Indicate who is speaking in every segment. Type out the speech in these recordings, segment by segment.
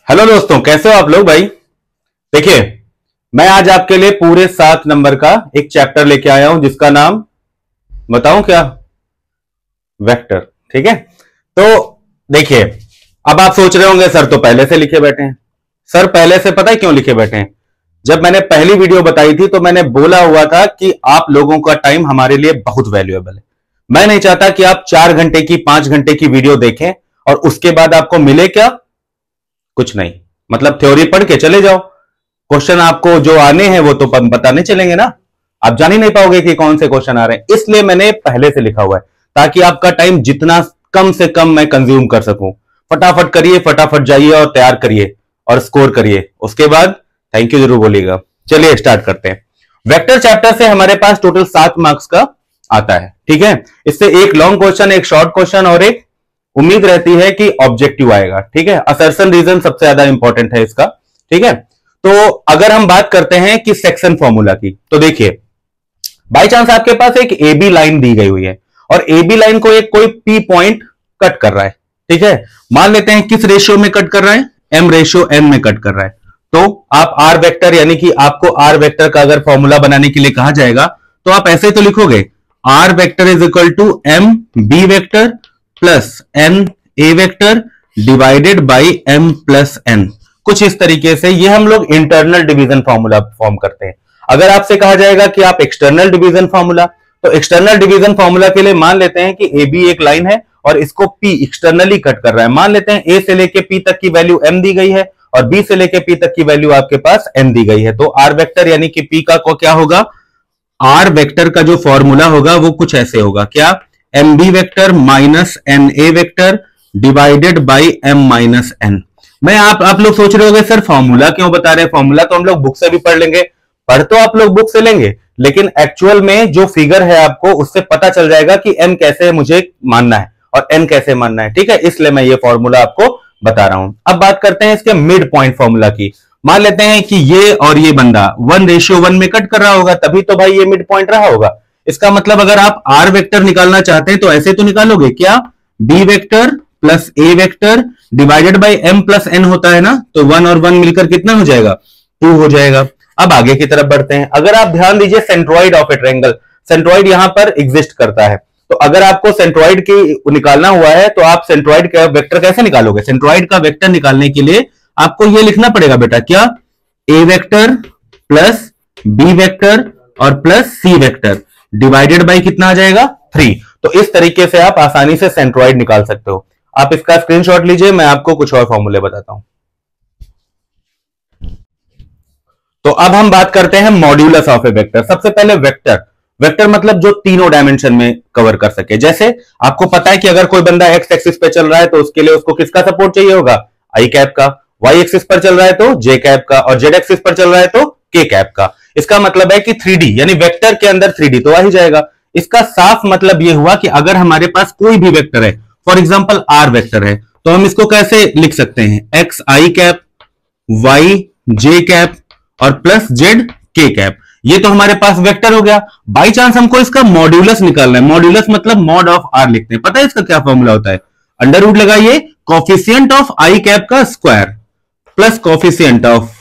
Speaker 1: Hello दोस्तों, कैसे हो आप लोग भाई। देखिए, मैं आज आपके लिए पूरे 7 नंबर का एक चैप्टर लेके आया हूं जिसका नाम बताऊं क्या? वेक्टर। ठीक है, तो देखिए, अब आप सोच रहे होंगे सर तो पहले से लिखे बैठे हैं। सर पहले से पता है क्यों लिखे बैठे हैं? जब मैंने पहली वीडियो बताई थी तो मैंने बोला हुआ था कि आप लोगों का टाइम हमारे लिए बहुत वैल्यूएबल है। मैं नहीं चाहता कि आप 4 घंटे की 5 घंटे की वीडियो देखें और उसके बाद आपको मिले क्या? कुछ नहीं। मतलब थ्योरी पढ़ के चले जाओ, क्वेश्चन आपको जो आने हैं वो तो पता नहीं चलेंगे ना, आप जान ही नहीं पाओगे कि कौन से क्वेश्चन आ रहे हैं। इसलिए मैंने पहले से लिखा हुआ है ताकि आपका टाइम जितना कम से कम मैं कंज्यूम कर सकूं। फटाफट करिए, फटाफट जाइए और तैयार करिए और स्कोर करिए। उसके बाद थैंक यू जरूर बोलिएगा। चलिए स्टार्ट करते हैं। वेक्टर चैप्टर से हमारे पास टोटल 7 मार्क्स का आता है। ठीक है, इससे एक लॉन्ग क्वेश्चन, एक शॉर्ट क्वेश्चन और एक उम्मीद रहती है कि ऑब्जेक्टिव आएगा। ठीक है, असर्शन रीजन सबसे ज्यादा इंपॉर्टेंट है इसका। ठीक है, तो अगर हम बात करते हैं कि सेक्शन फॉर्मूला की, तो देखिए, बाई चांस आपके पास एक ए बी लाइन दी गई हुई है और ए बी लाइन को एक कोई पी पॉइंट कट कर रहा है। ठीक है, मान लेते हैं किस रेशियो में कट कर रहा है? एम रेशियो एन में कट कर रहा है। तो आप आर वेक्टर, यानी कि आपको आर वेक्टर का अगर फॉर्मूला बनाने के लिए कहा जाएगा तो आप ऐसे तो लिखोगे, r vector is equal to m b vector plus n a vector divided by m plus n. कुछ इस तरीके से ये हम लोग इंटरनल डिवीजन फॉर्मूला फॉर्म करते हैं। अगर आपसे कहा जाएगा कि आप एक्सटर्नल डिवीजन फॉर्मूला, तो एक्सटर्नल डिवीजन फॉर्मूला के लिए मान लेते हैं कि ए बी एक लाइन है और इसको पी एक्सटर्नली कट कर रहा है। मान लेते हैं ए से लेके पी तक की वैल्यू एम दी गई है और बी से लेके पी तक की वैल्यू आपके पास एन दी गई है। तो आर वेक्टर यानी कि पी का को क्या होगा? आर वेक्टर का जो फॉर्मूला होगा वो कुछ ऐसे होगा, क्या? M b vector minus n a vector divided by m minus n. मैं आप लोग सोच रहे होंगे सर फॉर्मूला क्यों बता रहे हैं? फॉर्मूला तो हम लोग बुक से भी पढ़ लेंगे। पढ़ तो आप लोग बुक से लेंगे, लेकिन एक्चुअल में जो फिगर है आपको उससे पता चल जाएगा कि एम कैसे मुझे मानना है और एन कैसे मानना है। ठीक है, इसलिए मैं ये फॉर्मूला आपको बता रहा हूं। अब बात करते हैं इसके मिड पॉइंट फॉर्मूला की। मान लेते हैं कि ये और ये बंदा 1:1 में कट कर रहा होगा, तभी तो भाई ये मिड पॉइंट रहा होगा। इसका मतलब अगर आप आर वेक्टर निकालना चाहते हैं तो ऐसे तो निकालोगे, क्या? B vector plus a vector divided by m plus n होता है ना, तो 1 और 1 मिलकर कितना हो जाएगा? 2 हो जाएगा। अब आगे की तरफ बढ़ते हैं। अगर आप ध्यान दीजिए, centroid of A triangle, centroid यहां पर एग्जिस्ट करता है। तो अगर आपको सेंट्रॉइड की निकालना हुआ है तो आप सेंट्रॉइड का वेक्टर कैसे निकालोगे? सेंट्रॉइड का वेक्टर निकालने के लिए आपको यह लिखना पड़ेगा बेटा, क्या? ए वेक्टर प्लस बी वेक्टर और plus C vector divided by कितना आ जाएगा? 3। तो इस तरीके से आप आसानी से सेंट्रॉइड निकाल सकते हो। आप इसका स्क्रीनशॉट लीजिए, मैं आपको कुछ और फॉर्मूले बताता हूं। तो अब हम बात करते हैं मॉड्यूलस ऑफ ए वेक्टर। सबसे पहले वेक्टर, वेक्टर मतलब जो तीनों डायमेंशन में कवर कर सके। जैसे आपको पता है कि अगर कोई बंदा एक्स एक्सिस पे चल रहा है तो उसके लिए उसको किसका सपोर्ट चाहिए होगा? आई कैप का। वाई एक्सिस पर चल रहा है तो जे कैप का, और जेड एक्सिस पर चल रहा है तो के कैप का। इसका मतलब है कि 3D, यानी वेक्टर के अंदर 3D तो आ ही जाएगा। इसका साफ मतलब यह हुआ कि अगर हमारे पास कोई भी वेक्टर है, फॉर एग्जांपल आर वेक्टर है, तो हम इसको कैसे लिख सकते हैं? एक्स आई कैप, वाई जे कैप और प्लस जेड के कैप। ये तो हमारे पास वेक्टर हो गया। बाई चांस हमको इसका मॉड्यूलस निकालना है। मॉड्यूलस मतलब मॉड ऑफ आर लिखते हैं। पता है इसका क्या फॉर्मूला होता है? अंडर रूट लगाइए, कोफिशिएंट ऑफ आई कैप का square plus coefficient of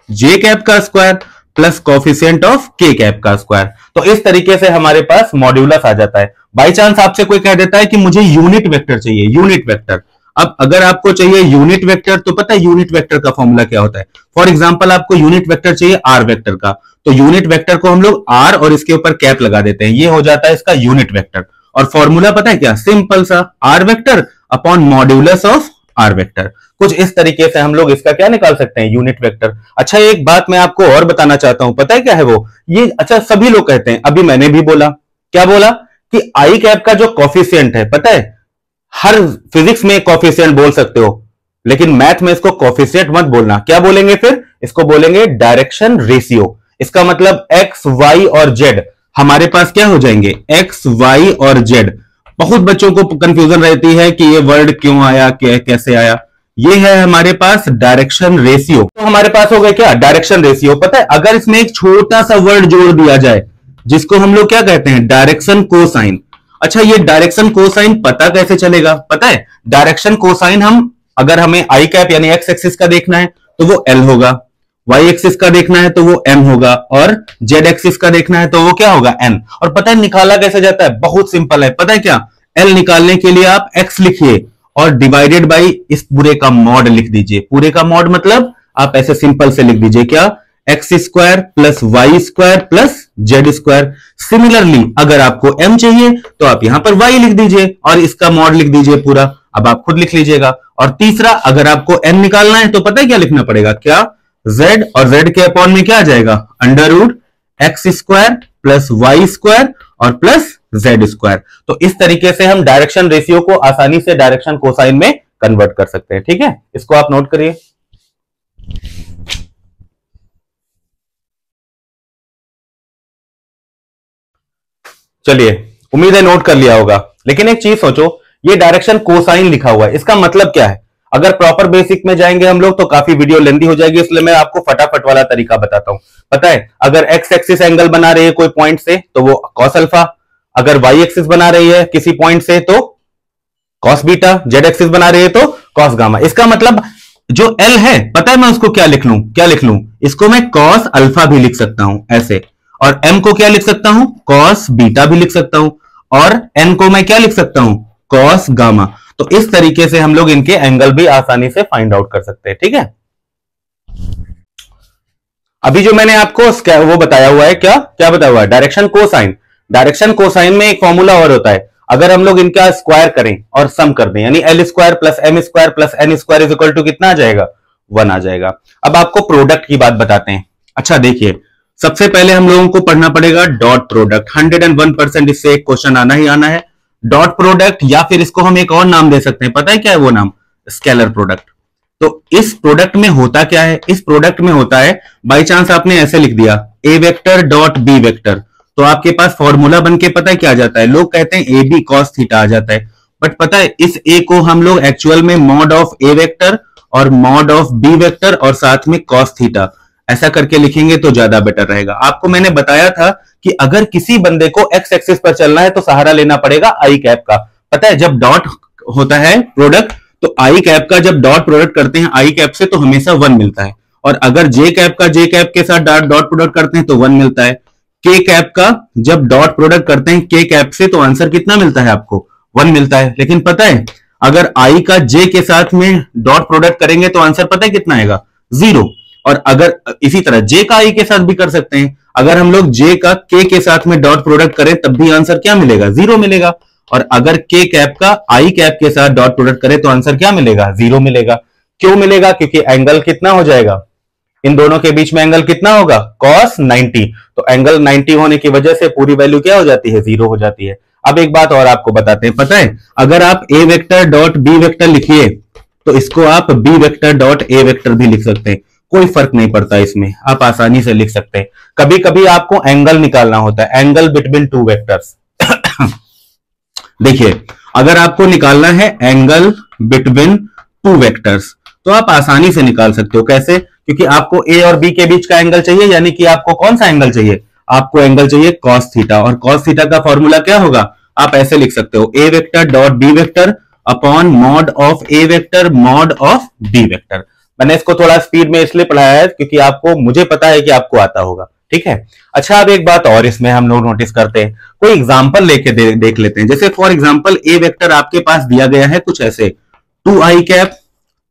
Speaker 1: J cap का स्क्वायर प्लस कोफिशिएंट ऑफ के कैप का स्क्वायर। तो इस तरीके से हमारे पास मॉड्यूलस आ जाता है। बाई चांस आपसे कोई कह देता है कि मुझे यूनिट वेक्टर चाहिए, यूनिट वेक्टर। अब अगर आपको चाहिए यूनिट वेक्टर, तो पता है यूनिट वेक्टर का फॉर्मूला क्या होता है? फॉर एग्जांपल आपको यूनिट वेक्टर चाहिए आर वेक्टर का, तो यूनिट वेक्टर को हम लोग आर और इसके ऊपर कैप लगा देते हैं, ये हो जाता है इसका यूनिट वेक्टर। और फॉर्मूला पता है क्या? सिंपल सा, r vector upon modulus of r vector. कुछ इस तरीके से हम लोग इसका क्या निकाल सकते हैं? Unit vector. अच्छा, एक बात मैं आपको और बताना चाहता हूं, पता है क्या है वो? ये अच्छा सभी लोग कहते हैं, अभी मैंने भी बोला, क्या बोला? कि आई कैप का जो कॉफिशिएंट है, पता है हर फिजिक्स में कॉफिशिएंट बोल सकते हो, लेकिन मैथ में इसको कॉफिशिएंट मत बोलना। क्या बोलेंगे फिर? इसको बोलेंगे डायरेक्शन रेशियो। इसका मतलब एक्स वाई और जेड हमारे पास क्या हो जाएंगे? एक्स वाई और जेड। बहुत बच्चों को कंफ्यूजन रहती है कि ये वर्ड क्यों आया, कैसे आया। ये है हमारे पास डायरेक्शन रेशियो। तो हमारे पास हो गया क्या? Direction ratio. पता है अगर इसमें एक छोटा सा वर्ड जोड़ दिया जाए जिसको हम लोग क्या कहते हैं? Direction cosine. अच्छा, ये डायरेक्शन कोसाइन पता कैसे चलेगा? पता है डायरेक्शन कोसाइन हम अगर हमें आई कैप यानी एक्स एक्सिस का देखना है तो वो एल होगा, वाई एक्सिस का देखना है तो वो एम होगा, और जेड एक्सिस का देखना है तो वो क्या होगा, एन। और पता है निकाला कैसे जाता है, बहुत सिंपल है, पता है क्या, एल निकालने के लिए आप एक्स लिखिए और डिवाइडेड बाई इस पूरे का मॉड लिख दीजिए। पूरे का मॉड मतलब आप ऐसे सिंपल से लिख दीजिए क्या, x square plus y square plus z square. Similarly अगर आपको एम चाहिए तो आप यहां पर वाई लिख दीजिए और इसका मॉड लिख दीजिए पूरा, अब आप खुद लिख लीजिएगा। और तीसरा, अगर आपको एन निकालना है तो पता है क्या लिखना पड़ेगा, क्या, z, और z के अपॉन में क्या आ जाएगा, under root x square plus y square और प्लस जेड स्क्वायर। तो इस तरीके से हम डायरेक्शन रेशियो को आसानी से डायरेक्शन कोसाइन में कन्वर्ट कर सकते हैं। ठीक है, इसको आप नोट करिए। चलिए, उम्मीद है नोट कर लिया होगा। लेकिन एक चीज सोचो, ये डायरेक्शन कोसाइन लिखा हुआ है, इसका मतलब क्या है। अगर प्रॉपर बेसिक में जाएंगे हम लोग तो काफी वीडियो लेंदी हो जाएगी, इसलिए मैं आपको फटाफट वाला तरीका बताता हूं। पता है, अगर एक्स एक्सिस एंगल बना रही है कोई पॉइंट से तो वो कॉस अल्फा, अगर वाई एक्सिस बना रही है किसी पॉइंट से तो कॉस बीटा, जेड एक्सिस बना रही है तो कॉस गामा। इसका मतलब जो एल है, पता है मैं उसको क्या लिख लूं, इसको मैं कॉस अल्फा भी लिख सकता हूं ऐसे, और एम को क्या लिख सकता हूं, कॉस बीटा भी लिख सकता हूं, और एन को मैं क्या लिख सकता हूं, कॉस गामा। तो इस तरीके से हम लोग इनके एंगल भी आसानी से फाइंड आउट कर सकते हैं। ठीक है, अभी जो मैंने आपको वो बताया हुआ है, क्या क्या बताया हुआ है, डायरेक्शन कोसाइन। डायरेक्शन कोसाइन में एक फॉर्मूला और होता है, अगर हम लोग इनका स्क्वायर करें और सम कर दें, यानी l square plus m square plus n square is equal to कितना आ जाएगा, 1 आ जाएगा। अब आपको प्रोडक्ट की बात बताते हैं। अच्छा देखिए, सबसे पहले हम लोगों को पढ़ना पड़ेगा डॉट प्रोडक्ट। 101% इससे एक क्वेश्चन आना ही आना है। डॉट प्रोडक्ट, या फिर इसको हम एक और नाम दे सकते हैं, पता है क्या है वो नाम, स्केलर प्रोडक्ट। तो इस प्रोडक्ट में होता क्या है, इस प्रोडक्ट में होता है, बाई चांस आपने ऐसे लिख दिया ए वेक्टर डॉट बी वेक्टर, तो आपके पास फॉर्मूला बन के पता है क्या आ जाता है, लोग कहते हैं ए बी कॉस थीटा आ जाता है। बट पता है इस ए को हम लोग एक्चुअल में मॉड ऑफ ए वेक्टर और मॉड ऑफ बी वेक्टर और साथ में कॉस थीटा ऐसा करके लिखेंगे तो ज्यादा बेटर रहेगा। आपको मैंने बताया था कि अगर किसी बंदे को एक्स एक्सिस पर चलना है तो सहारा लेना पड़ेगा आई कैप का। पता है जब डॉट होता है प्रोडक्ट, तो आई कैप का जब डॉट प्रोडक्ट करते हैं आई कैप से तो हमेशा 1 मिलता है, और अगर जे कैप का जे कैप के साथ डॉट प्रोडक्ट करते हैं तो 1 मिलता है। के कैप का जब डॉट प्रोडक्ट करते हैं के कैप से तो आंसर कितना मिलता है आपको, 1 मिलता है। लेकिन पता है अगर आई का जे के साथ में डॉट प्रोडक्ट करेंगे तो आंसर पता है कितना आएगा, 0। और अगर इसी तरह जे का आई के साथ भी कर सकते हैं, अगर हम लोग जे का के साथ में डॉट प्रोडक्ट करें तब भी आंसर क्या मिलेगा, 0 मिलेगा। और अगर के कैप का आई कैप के साथ डॉट प्रोडक्ट करें तो आंसर क्या मिलेगा, 0 मिलेगा। क्यों मिलेगा, क्योंकि एंगल कितना हो जाएगा, इन दोनों के बीच में एंगल कितना होगा, cos 90। तो एंगल 90 होने की वजह से पूरी वैल्यू क्या हो जाती है, 0 हो जाती है। अब एक बात और आपको बताते हैं, पता है अगर आप a vector dot B vector लिखिए तो इसको आप b vector dot a vector भी लिख सकते हैं, कोई फर्क नहीं पड़ता इसमें, आप आसानी से लिख सकते हैं। कभी कभी आपको एंगल निकालना होता है, एंगल बिटवीन टू वेक्टर्स। देखिए अगर आपको निकालना है एंगल बिटवीन टू वेक्टर्स तो आप आसानी से निकाल सकते हो। कैसे, क्योंकि आपको ए और बी के बीच का एंगल चाहिए, यानी कि आपको कौन सा एंगल चाहिए, आपको एंगल चाहिए कॉस थीटा, और कॉस थीटा का फॉर्मूला क्या होगा, आप ऐसे लिख सकते हो A vector dot B vector upon mod of A vector mod of B vector. मैंने इसको थोड़ा स्पीड में इसलिए पढ़ाया है क्योंकि आपको, मुझे पता है कि आपको आता होगा। ठीक है, अच्छा अब एक बात और इसमें हम लोग नोटिस करते हैं, कोई एग्जांपल लेके देख लेते हैं। जैसे फॉर एग्जांपल ए वेक्टर आपके पास दिया गया है कुछ ऐसे, 2i cap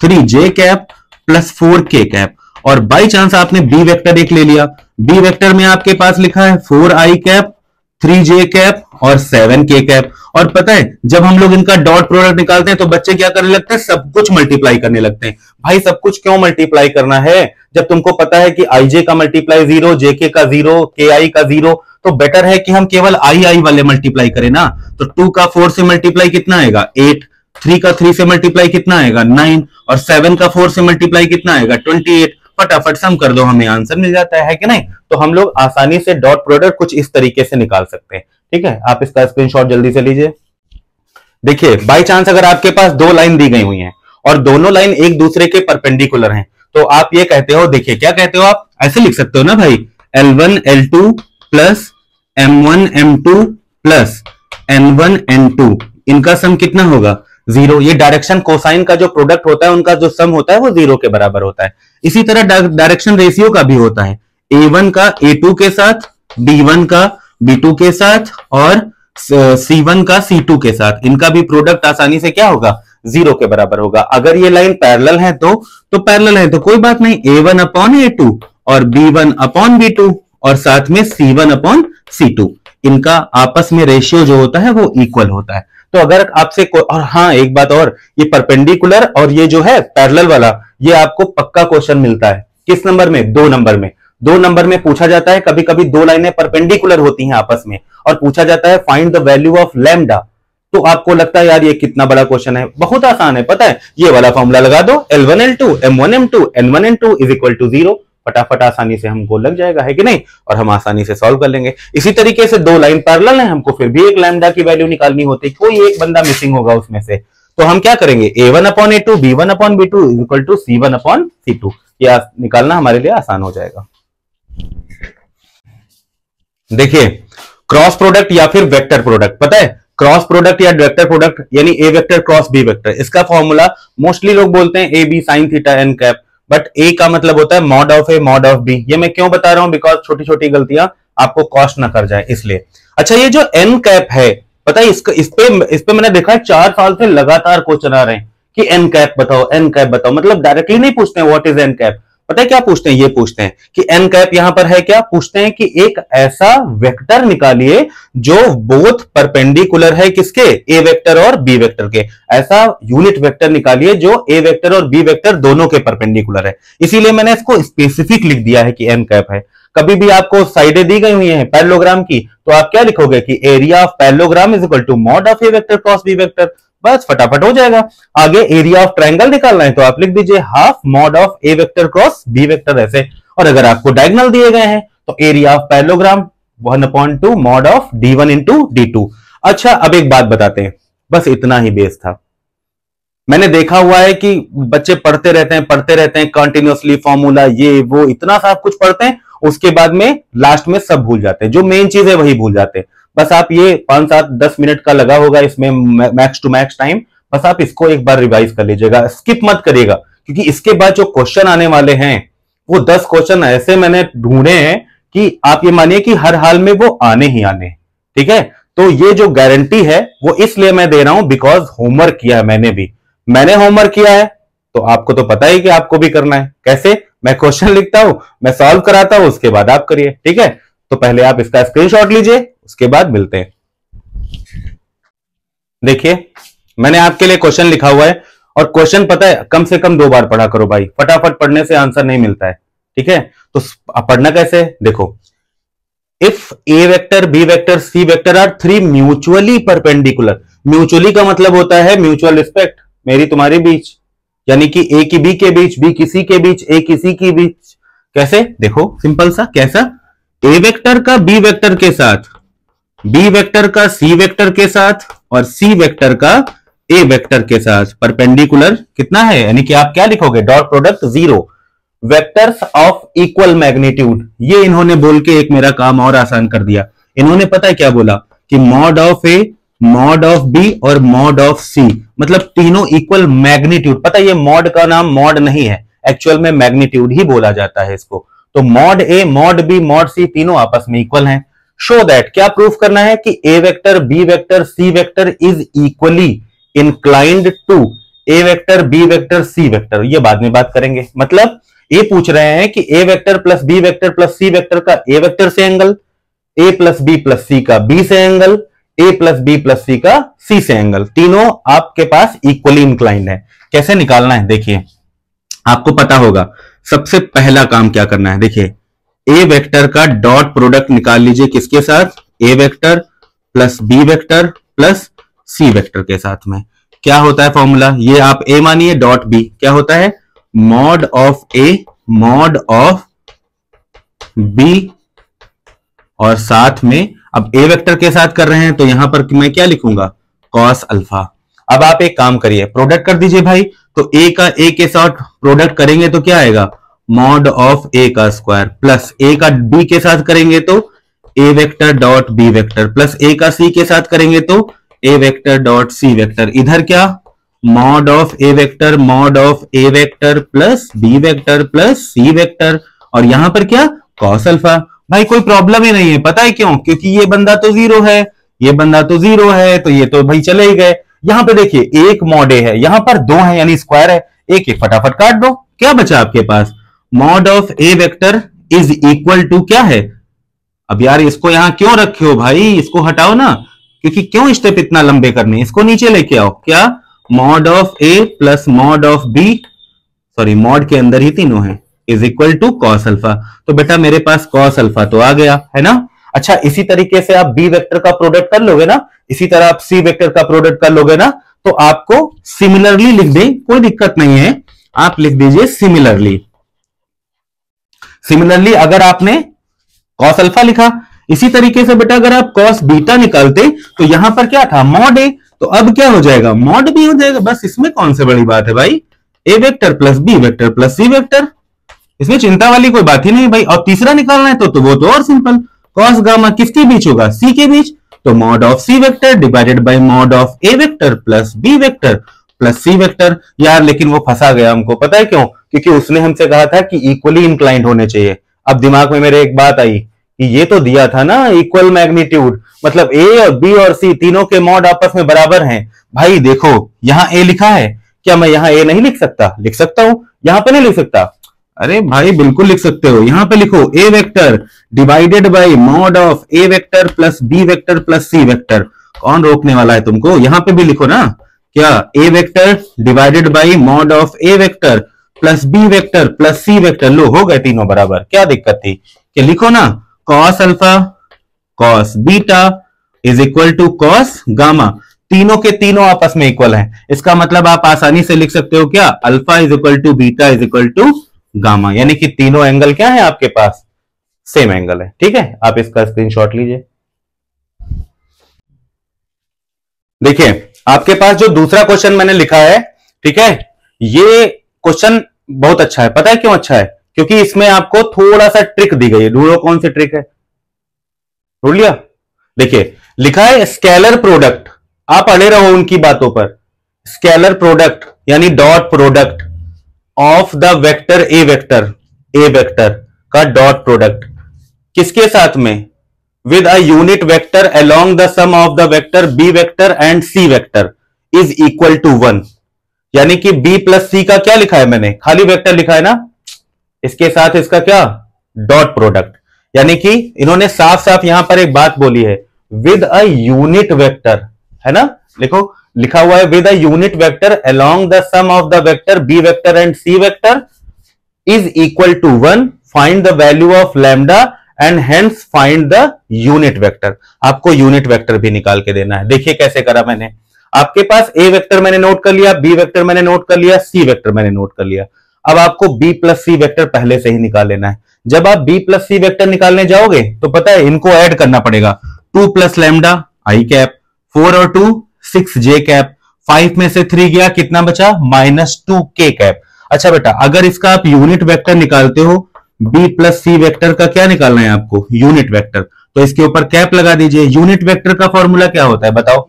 Speaker 1: 3j cap plus 4k cap, और बाई चांस आपने बी वेक्टर एक ले लिया, बी वेक्टर में आपके पास लिखा है 4i कैप 3j कैप और 7k कैप। और पता है जब हम लोग इनका डॉट प्रोडक्ट निकालते हैं तो बच्चे क्या करने लगते हैं, सब कुछ मल्टीप्लाई करने लगते हैं। भाई सब कुछ क्यों मल्टीप्लाई करना है, जब तुमको पता है कि ij का मल्टीप्लाई 0, jk का 0, ki का 0, तो बेटर है कि हम केवल i वाले मल्टीप्लाई करें ना। तो 2 का 4 से मल्टीप्लाई कितना आएगा, 8, 3 का 3 से मल्टीप्लाई कितना आएगा, 9, और 7 का 4 से मल्टीप्लाई कितना आएगा, 28। फटाफट सम कर दो, हमें आंसर मिल जाता है कि नहीं। तो हम लोग आसानी से डॉट प्रोडक्ट कुछ इस तरीके से निकाल सकते हैं। ठीक है, आप इसका स्क्रीनशॉट जल्दी से लीजिए। देखिए बाई चांस अगर आपके पास 2 लाइन दी गई हुई हैं और दोनों लाइन एक दूसरे के परपेंडिकुलर हैं, तो आप ये कहते हो, देखिए क्या कहते हो, आप ऐसे लिख सकते हो ना भाई, L1 L2 plus M1 M2 plus N1 N2, इनका सम कितना होगा, जीरो। ये डायरेक्शन कोसाइन का जो प्रोडक्ट होता है उनका जो सम होता है वो जीरो के बराबर होता है। इसी तरह डायरेक्शन रेशियो का भी होता है, A1 का A2 के साथ, B1 का B2 के साथ और C1 का C2 के साथ, इनका भी प्रोडक्ट आसानी से क्या होगा, जीरो के बराबर होगा। अगर ये लाइन पैरेलल है तो पैरेलल है तो कोई बात नहीं, A1 अपॉन A2 और B1 अपॉन B2 और साथ में C1 अपॉन C2, इनका आपस में रेशियो जो होता है वो इक्वल होता है। तो अगर आपसे और हाँ एक बात और, ये परपेंडिकुलर और ये जो है पैरेलल वाला, ये आपको पक्का क्वेश्चन मिलता है किस नंबर में, 2 नंबर में। 2 नंबर में पूछा जाता है, कभी कभी दो लाइनें परपेंडिकुलर होती हैं आपस में और पूछा जाता है find the value of lambda. तो आपको लगता है यार ये कितना बड़ा क्वेश्चन है, बहुत आसान है, पता है, ये वाला फॉर्मूला लगा दो, L1 L2 M1 M2 N1 N2 is equal to 0, फटाफट आसानी से हमको लग जाएगा, है कि नहीं, और हम आसानी से सॉल्व कर लेंगे। इसी तरीके से दो लाइन पैरेलल है, हमको फिर भी एक लैम्डा की वैल्यू निकालनी होती, कोई एक बंदा मिसिंग होगा उसमें से, तो हम क्या करेंगे, A1 upon A2 B1 upon B2 is equal to C1 upon C2, ये निकालना हमारे लिए आसान हो जाएगा। देखिए क्रॉस प्रोडक्ट या फिर वेक्टर प्रोडक्ट, पता है क्रॉस प्रोडक्ट या वेक्टर प्रोडक्ट यानी A vector cross B vector, इसका फॉर्मूला मोस्टली लोग बोलते हैं A B sine theta N cap, but A का मतलब होता है mod of A mod of B. ये मैं क्यों बता रहा हूं, बिकॉज छोटी छोटी गलतियां आपको कॉस्ट ना कर जाए इसलिए। अच्छा ये जो एन कैप है, पता है इस पे मैंने देखा है 4 साल से लगातार क्वेश्चन आ रहे हैं कि एन कैप बताओ, एन कैप बताओ, मतलब डायरेक्टली नहीं पूछते हैं व्हाट इज एन कैप, पता है क्या पूछते हैं, ये पूछते हैं कि एन कैप यहां पर है क्या, पूछते हैं कि एक ऐसा वेक्टर निकालिए जो बोथ परपेंडिकुलर है किसके, ए वेक्टर और बी वेक्टर के, ऐसा यूनिट वेक्टर निकालिए जो ए वेक्टर और बी वेक्टर दोनों के परपेंडिकुलर है। इसीलिए मैंने इसको स्पेसिफिक लिख दिया है कि एन कैप है। कभी भी आपको साइडें दी गई हुई हैं पैरेललोग्राम की, तो आप क्या लिखोगे कि area of parallelogram is equal to mod of A vector cross B vector, बस फटाफट हो जाएगा। आगे एरिया ऑफ ट्रायंगल निकालना है तो आप लिख दीजिए half mod of A vector cross B vector ऐसे, और अगर आपको डायगोनल दिए गए हैं तो area of parallelogram 1/2 mod of d1 into d2। अच्छा अब एक बात बताते हैं, बस इतना ही बेस था। मैंने देखा हुआ है कि बच्चे पढ़ते रहते हैं कंटिन्यूअसली फॉर्मूला ये वो इतना सा कुछ पढ़ते हैं, उसके बाद में लास्ट में सब भूल जाते हैं, जो मेन चीज है वही भूल जाते हैं। बस आप ये 5-7-10 मिनट का लगा होगा इसमें मैक्स टू मैक्स टाइम, बस आप इसको एक बार रिवाइज कर लीजिएगा, स्किप मत करिएगा, क्योंकि इसके बाद जो क्वेश्चन आने वाले हैं वो 10 क्वेश्चन ऐसे मैंने ढूंढे हैं कि आप ये मानिए कि हर हाल में वो आने ही आने, ठीक है। तो ये जो गारंटी है वो इसलिए मैं दे रहा हूं बिकॉज होमवर्क किया है मैंने होमवर्क किया है, तो आपको तो पता ही कि आपको भी करना है। कैसे, मैं क्वेश्चन लिखता हूं, मैं सॉल्व कराता हूं, उसके बाद आप करिए, ठीक है। तो पहले आप इसका स्क्रीनशॉट लीजिए, उसके बाद मिलते हैं। देखिए मैंने आपके लिए क्वेश्चन लिखा हुआ है, और क्वेश्चन पता है कम से कम 2 बार पढ़ा करो भाई, फटाफट पढ़ने से आंसर नहीं मिलता है, ठीक है। तो पढ़ना कैसे, देखो, if A vector B vector C vector are 3 mutually perpendicular, mutually का मतलब होता है म्यूचुअल रिस्पेक्ट, मेरी तुम्हारी बीच, यानी कि ए की बी के बीच, बी किसी के बीच, ए किसी के बीच। कैसे, देखो सिंपल सा, कैसा, ए वेक्टर का बी वेक्टर के साथ, बी वेक्टर का सी वेक्टर के साथ और सी वेक्टर का ए वेक्टर के साथ परपेंडिकुलर कितना है, यानी कि आप क्या लिखोगे, dot product 0, vectors of equal magnitude. ये इन्होंने बोल के एक मेरा काम और आसान कर दिया। इन्होंने पता है क्या बोला कि mod of A, mod of B और मॉड ऑफ सी, मतलब तीनों इक्वल मैग्नीट्यूड। पता है ये मॉड का नाम मॉड नहीं है, एक्चुअल में मैग्नीट्यूड ही बोला जाता है इसको। तो मॉड ए, मॉड बी, मॉड सी तीनों आपस में इक्वल हैं। शो दैट, क्या प्रूफ करना है कि A vector B vector C vector is equally inclined to A vector B vector C vector. ये बाद में बात करेंगे। मतलब ये पूछ रहे हैं कि A vector plus B vector plus C vector का ए वेक्टर से angle, A plus B plus C का बी से angle, A plus B plus C का सी से एंगल, तीनों आपके पास इक्वली इंक्लाइंड है। कैसे निकालना है, देखिए आपको पता होगा। सबसे पहला काम क्या करना है, देखिए ए वेक्टर का डॉट प्रोडक्ट निकाल लीजिए किसके साथ, A vector plus B vector plus C vector के साथ में। क्या होता है फॉर्मूला, ये आप ए मानिए, डॉट बी क्या होता है, mod of A mod of B, और साथ में अब ए वेक्टर के साथ कर रहे हैं तो यहां पर मैं क्या लिखूंगा, कॉस अल्फा। अब आप एक काम करिए, प्रोडक्ट कर दीजिए भाई। तो ए का ए के साथ प्रोडक्ट करेंगे तो क्या आएगा, मॉड ऑफ ए का स्क्वायर, प्लस ए का बी के साथ करेंगे तो A vector dot B vector, plus A का सी के साथ करेंगे तो A vector dot C vector. इधर क्या, mod of A vector plus B vector plus C vector, और यहां पर क्या, कॉस अल्फा। भाई कोई प्रॉब्लम ही नहीं है, पता है क्यों? क्योंकि ये बंदा तो जीरो है, ये बंदा तो जीरो है, तो ये तो भाई चले ही गए। यहां पे देखिए एक मॉड ए है, यहां पर दो है यानी स्क्वायर है, एक एक फटाफट काट दो, क्या बचा आपके पास? Mod of A vector is equal to क्या है? अब यार इसको यहां क्यों रखे हो भाई, इसको हटाओ ना, क्योंकि क्यों स्टेप इतना लंबे करने, इसको नीचे लेके आओ। क्या? Mod of A plus mod of B, sorry mod के अंदर ही तीनों हैं, is equal to cos alpha. तो बेटा मेरे पास कॉस अल्फा तो आ गया है ना। अच्छा इसी तरीके से आप बी वेक्टर का प्रोडक्ट कर लोगे ना, इसी तरह आप सी वेक्टर का प्रोडक्ट कर लोगे ना, तो आपको सिमिलरली लिख दें, कोई दिक्कत नहीं है, आप लिख दीजिए सिमिलरली। सिमिलरली अगर आपने कॉस अल्फा लिखा, इसी तरीके से बेटा अगर आप कॉस बीटा निकालते तो यहां पर क्या था, मॉड ए, तो अब क्या हो जाएगा, मॉड बी हो जाएगा। बस इसमें कौन सी बड़ी बात है भाई, A vector plus B vector plus C vector, इसमें चिंता वाली कोई बात ही नहीं भाई। और तीसरा निकालना है तो वो तो और सिंपल, कॉस गामा किसके बीच होगा, सी के बीच, तो mod of C vector divided by mod of A vector plus B vector plus C vector. यार लेकिन वो फंसा गया हमको, पता है क्यों? क्योंकि उसने हमसे कहा था कि इक्वली इंक्लाइंड होने चाहिए। अब दिमाग में मेरे एक बात आई कि ये तो दिया था ना इक्वल मैग्नीट्यूड, मतलब ए और बी और सी तीनों के मॉड आपस में बराबर हैं। भाई देखो यहां ए लिखा है, क्या मैं यहां ए नहीं लिख सकता? लिख सकता हूं, यहां पे नहीं लिख सकता? अरे भाई बिल्कुल लिख सकते हो, यहां पे लिखो A vector divided by mod of A vector plus B vector plus C vector. कौन रोकने वाला है तुमको? यहां पे भी लिखो ना, क्या, ए vector divided by mod of A vector plus B vector plus C vector. लो हो गए तीनों बराबर, क्या दिक्कत थी? कि लिखो ना cos alpha cos beta is equal to cos gamma, तीनों के तीनों आपस में इक्वल हैं। इसका मतलब आप आसानी से लिख सकते हो क्या, alpha is equal to beta is equal to gamma, यानी कि तीनों एंगल क्या है आपके पास, सेम एंगल है। ठीक है, आप इसका स्क्रीनशॉट लीजिए। देखिए आपके पास जो दूसरा क्वेश्चन मैंने लिखा है, ठीक है, ये क्वेश्चन बहुत अच्छा है। पता है क्यों अच्छा है? क्योंकि इसमें आपको थोड़ा सा ट्रिक दी गई है। ढूंढो कौन सी ट्रिक है, ढूंढ लिया? देखिए लिखा है स्केलर प्रोडक्ट, आप अड़े रहो उनकी बातों पर। स्केलर प्रोडक्ट यानी dot product of the vector A vector का डॉट प्रोडक्ट किसके साथ में, with a unit vector along the sum of the vector B vector and C vector is equal to 1। यानी कि बी प्लस सी का क्या लिखा है मैंने, खाली वेक्टर लिखा है ना, इसके साथ इसका क्या, डॉट प्रोडक्ट। यानी कि इन्होंने साफ साफ यहां पर एक बात बोली है, विद अ यूनिट वेक्टर, है ना, लिखो, लिखा हुआ है with a unit vector along the sum of the vector B vector and C vector is equal to 1, find the value of lambda and hence find the unit vector. आपको unit vector भी निकाल के देना है। देखिए कैसे करा मैंने, आपके पास ए वेक्टर मैंने नोट कर लिया, बी वेक्टर मैंने नोट कर लिया, सी वेक्टर मैंने नोट कर लिया। अब आपको बी प्लस सी वेक्टर पहले से ही निकाल लेना है। जब आप बी प्लस सी वेक्टर निकालने जाओगे तो पता है इनको ऐड करना पड़ेगा, 2 प्लस लैम्डा आई कैप, 4 और 2 6 जे कैप, 5 में से 3 गया, कितना बचा, -2 के कैप। अच्छा बेटा अगर इसका आप यूनिट वेक्टर निकालते हो, बी प्लस सी वेक्टर का क्या निकालना है आपको, यूनिट वेक्टर, तो इसके ऊपर कैप लगा दीजिए। यूनिट वेक्टर का फॉर्मूला क्या होता है बताओ?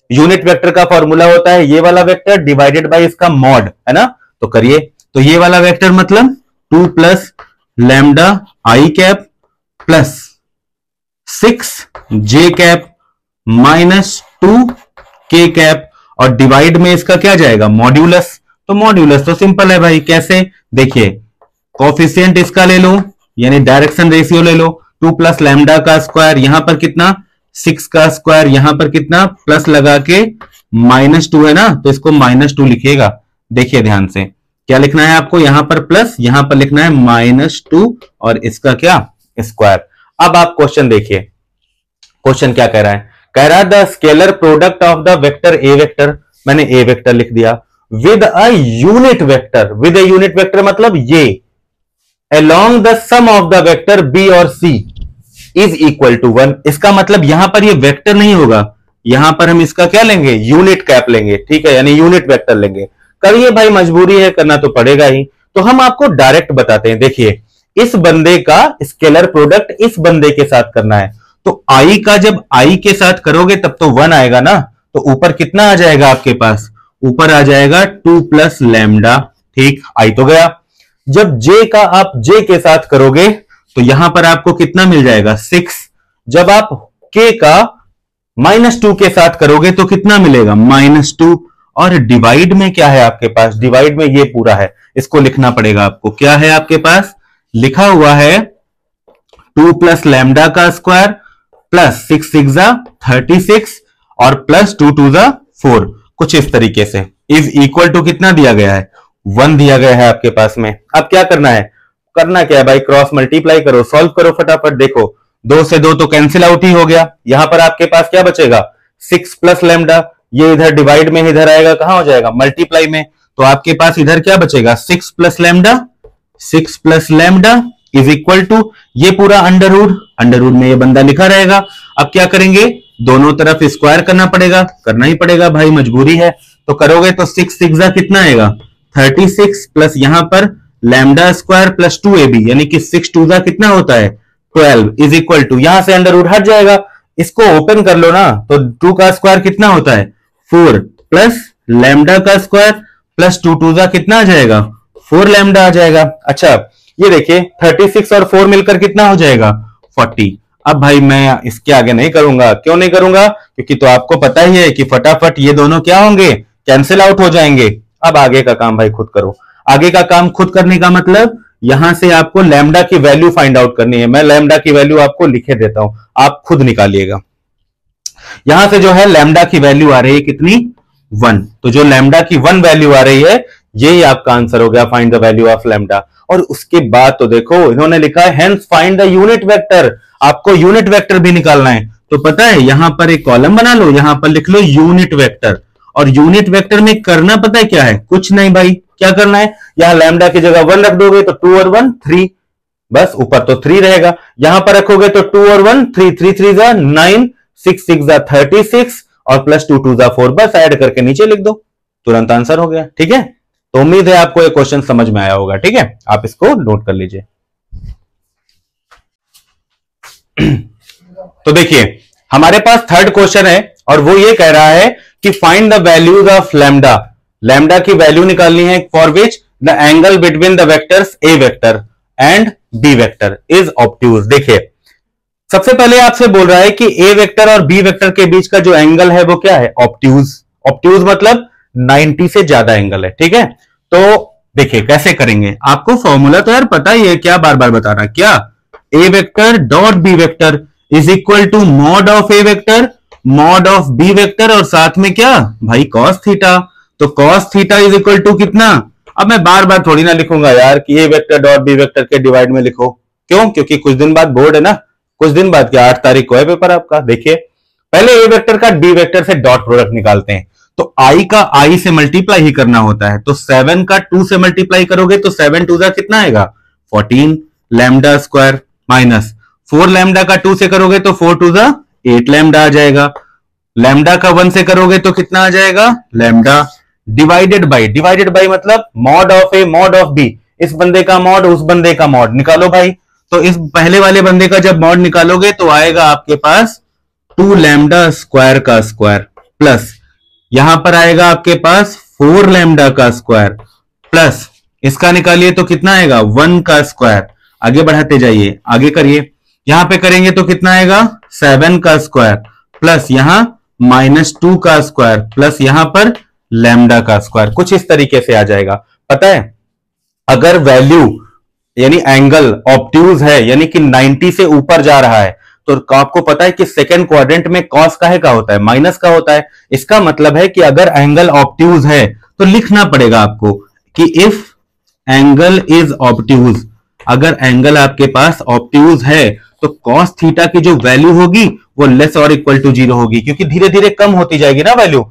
Speaker 1: यूनिट वेक्टर का फॉर्मूला होता है ये वाला वेक्टर डिवाइडेड बाय इसका मॉड, है ना। तो करिए, तो ये वाला वेक्टर मतलब 2 प्लस लैम्डा आई कैप प्लस 6 जे कैप -2 के कैप, और डिवाइड में इसका क्या जाएगा, मॉड्यूलस। तो मॉड्यूलस तो सिंपल है भाई, कैसे, देखिए कोफिशिएंट इसका ले लो, यानी डायरेक्शन रेशियो ले लो, 2 प्लस लैम्डा का स्क्वायर, यहां पर कितना 6 का स्क्वायर, यहां पर कितना प्लस लगा के -2 है ना, तो इसको -2 लिखिएगा। देखिए ध्यान से क्या लिखना है आपको, यहां पर प्लस, यहां पर लिखना है -2 और इसका क्या, स्क्वायर। अब आप क्वेश्चन देखिए, क्वेश्चन क्या कह रहा है, कह रहा है the scalar product of the vector A vector, मैंने ए वेक्टर लिख दिया, with a unit vector, with a unit vector मतलब ये, along the sum of the vector b और c is equal to 1। इसका मतलब यहां पर ये वेक्टर नहीं होगा, यहां पर हम इसका क्या लेंगे, यूनिट कैप लेंगे, ठीक है, यानी यूनिट वेक्टर लेंगे। करिए भाई, मजबूरी है, करना तो पड़ेगा ही। तो हम आपको डायरेक्ट बताते हैं, देखिए इस बंदे का स्केलर प्रोडक्ट इस बंदे के साथ करना है, तो i का जब i के साथ करोगे तब तो 1 आएगा ना, तो ऊपर कितना आ जाएगा आपके पास, ऊपर आ जाएगा 2 प्लस लैम्डा। ठीक, आई तो गया। जब j का आप j के साथ करोगे तो यहां पर आपको कितना मिल जाएगा 6। जब आप k का -2 के साथ करोगे तो कितना मिलेगा -2। और डिवाइड में क्या है आपके पास, डिवाइड में ये पूरा है, इसको लिखना पड़ेगा आपको। क्या है आपके पास, लिखा हुआ है 2 प्लस लैम्डा का स्क्वायर प्लस 6 6 36 और प्लस 2 2 4, कुछ इस तरीके से। इज इक्वल टू कितना दिया गया है, 1 दिया गया है आपके पास में। अब क्या करना है, करना क्या है भाई, क्रॉस मल्टीप्लाई करो, सॉल्व करो फटाफट। देखो 2 से 2 तो कैंसिल आउट ही हो गया। यहां पर आपके पास क्या बचेगा 6 प्लस लैम्डा, ये इधर डिवाइड में इधर आएगा, कहां हो जाएगा मल्टीप्लाई में। तो आपके पास इधर क्या बचेगा 6 plus lambda, 6 plus lambda is equal to ये पूरा अंडर रूट में ये बंदा लिखा रहेगा। अब क्या करेंगे, दोनों तरफ स्क्वायर करना पड़ेगा, करना ही पड़ेगा भाई, मजबूरी है। तो करोगे तो 6 6 कितना आएगा 36 प्लस यहां पर लैम्डा स्क्वायर प्लस 2ab, यानी कि 6 2 कितना होता है 12 इज इक्वल टू, यहां से अंडर रूट हट जाएगा, इसको ओपन कर लो ना, तो 2 का स्क्वायर कितना होता है 4 प्लस लैम्डा का स्क्वायर प्लस 2 2 कितना आ जाएगा 4 लैम्डा आ जाएगा। अच्छा ये देखिए 36 और 4 मिलकर कितना हो जाएगा 40। अब भाई मैं इसके आगे नहीं करूंगा, क्यों नहीं करूंगा, क्योंकि तो आपको पता ही है कि फटाफट ये दोनों क्या होंगे, कैंसिल आउट हो जाएंगे। अब आगे का काम भाई खुद करो। आगे का काम खुद करने का मतलब यहां से आपको लैम्डा की वैल्यू फाइंड आउट करनी है। मैं लैम्डा की वैल्यू आपको लिखे देता हूं, आप खुद निकालिएगा। यहां से जो है लैम्डा की वैल्यू आ रही है कितनी 1, तो जो लैम्डा की 1 वैल्यू आ रही है यही आपका आंसर हो गया, find the value of lambda. और उसके बाद तो देखो इन्होंने लिखा है hence find the unit vector, आपको यूनिट वेक्टर भी निकालना है। तो पता है यहां पर एक कॉलम बना लो, यहां पर लिख लो यूनिट वेक्टर। और यूनिट वेक्टर में करना पता है क्या है, कुछ नहीं भाई, क्या करना है, यहां लैम्डा की जगह 1 रख दोगे तो 2 और 1 3, बस ऊपर तो 3 रहेगा, यहां पर रखोगे तो 2 और 1 3 3 3 9 6 6 36 और प्लस 2 2 4, बस ऐड करके नीचे लिख दो, तुरंत आंसर हो गया। ठीक है, तो उम्मीद है आपको ये क्वेश्चन समझ में आया होगा। ठीक है, आप इसको नोट कर लीजिए। तो देखिए हमारे पास थर्ड क्वेश्चन है और वो ये कह रहा है कि find the values of lambda, lambda की वैल्यू निकालनी है for which the angle between the vectors A vector and B vector is obtuse. देखिए सबसे पहले आपसे बोल रहा है कि ए वेक्टर और बी वेक्टर के बीच का जो एंगल है वो क्या है ऑब्ट्यूज। ऑब्ट्यूज मतलब 90 से ज्यादा एंगल है। ठीक है, तो देखिए कैसे करेंगे, आपको फॉर्मूला तो यार पता ही है, क्या बार बार बताना, क्या ए vector dot B vector is equal to mod of A vector mod of B vector और साथ में क्या भाई कॉस थीटा। तो cos theta is equal to कितना, अब मैं बार बार थोड़ी ना लिखूंगा यार कि A vector dot B vector के डिवाइड में लिखो, क्यों, क्योंकि कुछ दिन बाद बोर्ड है ना, कुछ दिन बाद क्या 8 तारीख को है पेपर आपका। देखिए पहले ए वेक्टर का बी वेक्टर से डॉट प्रोडक्ट निकालते हैं, तो आई का आई से मल्टीप्लाई ही करना होता है। तो 7 का 2 से मल्टीप्लाई करोगे तो 7 2 कितना आएगा 14 लैम्डा स्क्वायर माइनस 4 लैम्डा का 2 से करोगे तो 4 2 8 लैम्डा आ जाएगा। लैम्डा का 1 से करोगे तो कितना आ जाएगा लैम्डा डिवाइडेड बाई मतलब mod of A mod of B, इस बंदे का मॉड उस बंदे का मॉड निकालो भाई। तो इस पहले वाले बंदे का जब मॉड निकालोगे तो आएगा आपके पास 2 लैम्डा स्क्वायर का स्क्वायर प्लस यहां पर आएगा आपके पास 4 लैम्डा का स्क्वायर प्लस इसका निकालिए तो कितना आएगा 1 का स्क्वायर। आगे बढ़ाते जाइए, आगे करिए, यहां पे करेंगे तो कितना आएगा 7 का स्क्वायर प्लस यहां -2 का स्क्वायर प्लस यहां पर लैम्डा का स्क्वायर, कुछ इस तरीके से आ जाएगा। पता है अगर वैल्यू यानी एंगल ऑब्ट्यूज है यानी कि 90 से ऊपर जा रहा है तो आपको पता है कि सेकेंड क्वाड्रेंट में कॉस काहे का होता है माइनस का होता है। इसका मतलब है कि अगर एंगल ऑब्ट्यूज है तो लिखना पड़ेगा आपको कि इफ एंगल इज ऑब्ट्यूज, अगर एंगल आपके पास ऑब्ट्यूज है तो कॉस थीटा की जो वैल्यू होगी वो लेस और इक्वल टू 0 होगी, क्योंकि धीरे धीरे कम होती जाएगी ना वैल्यू,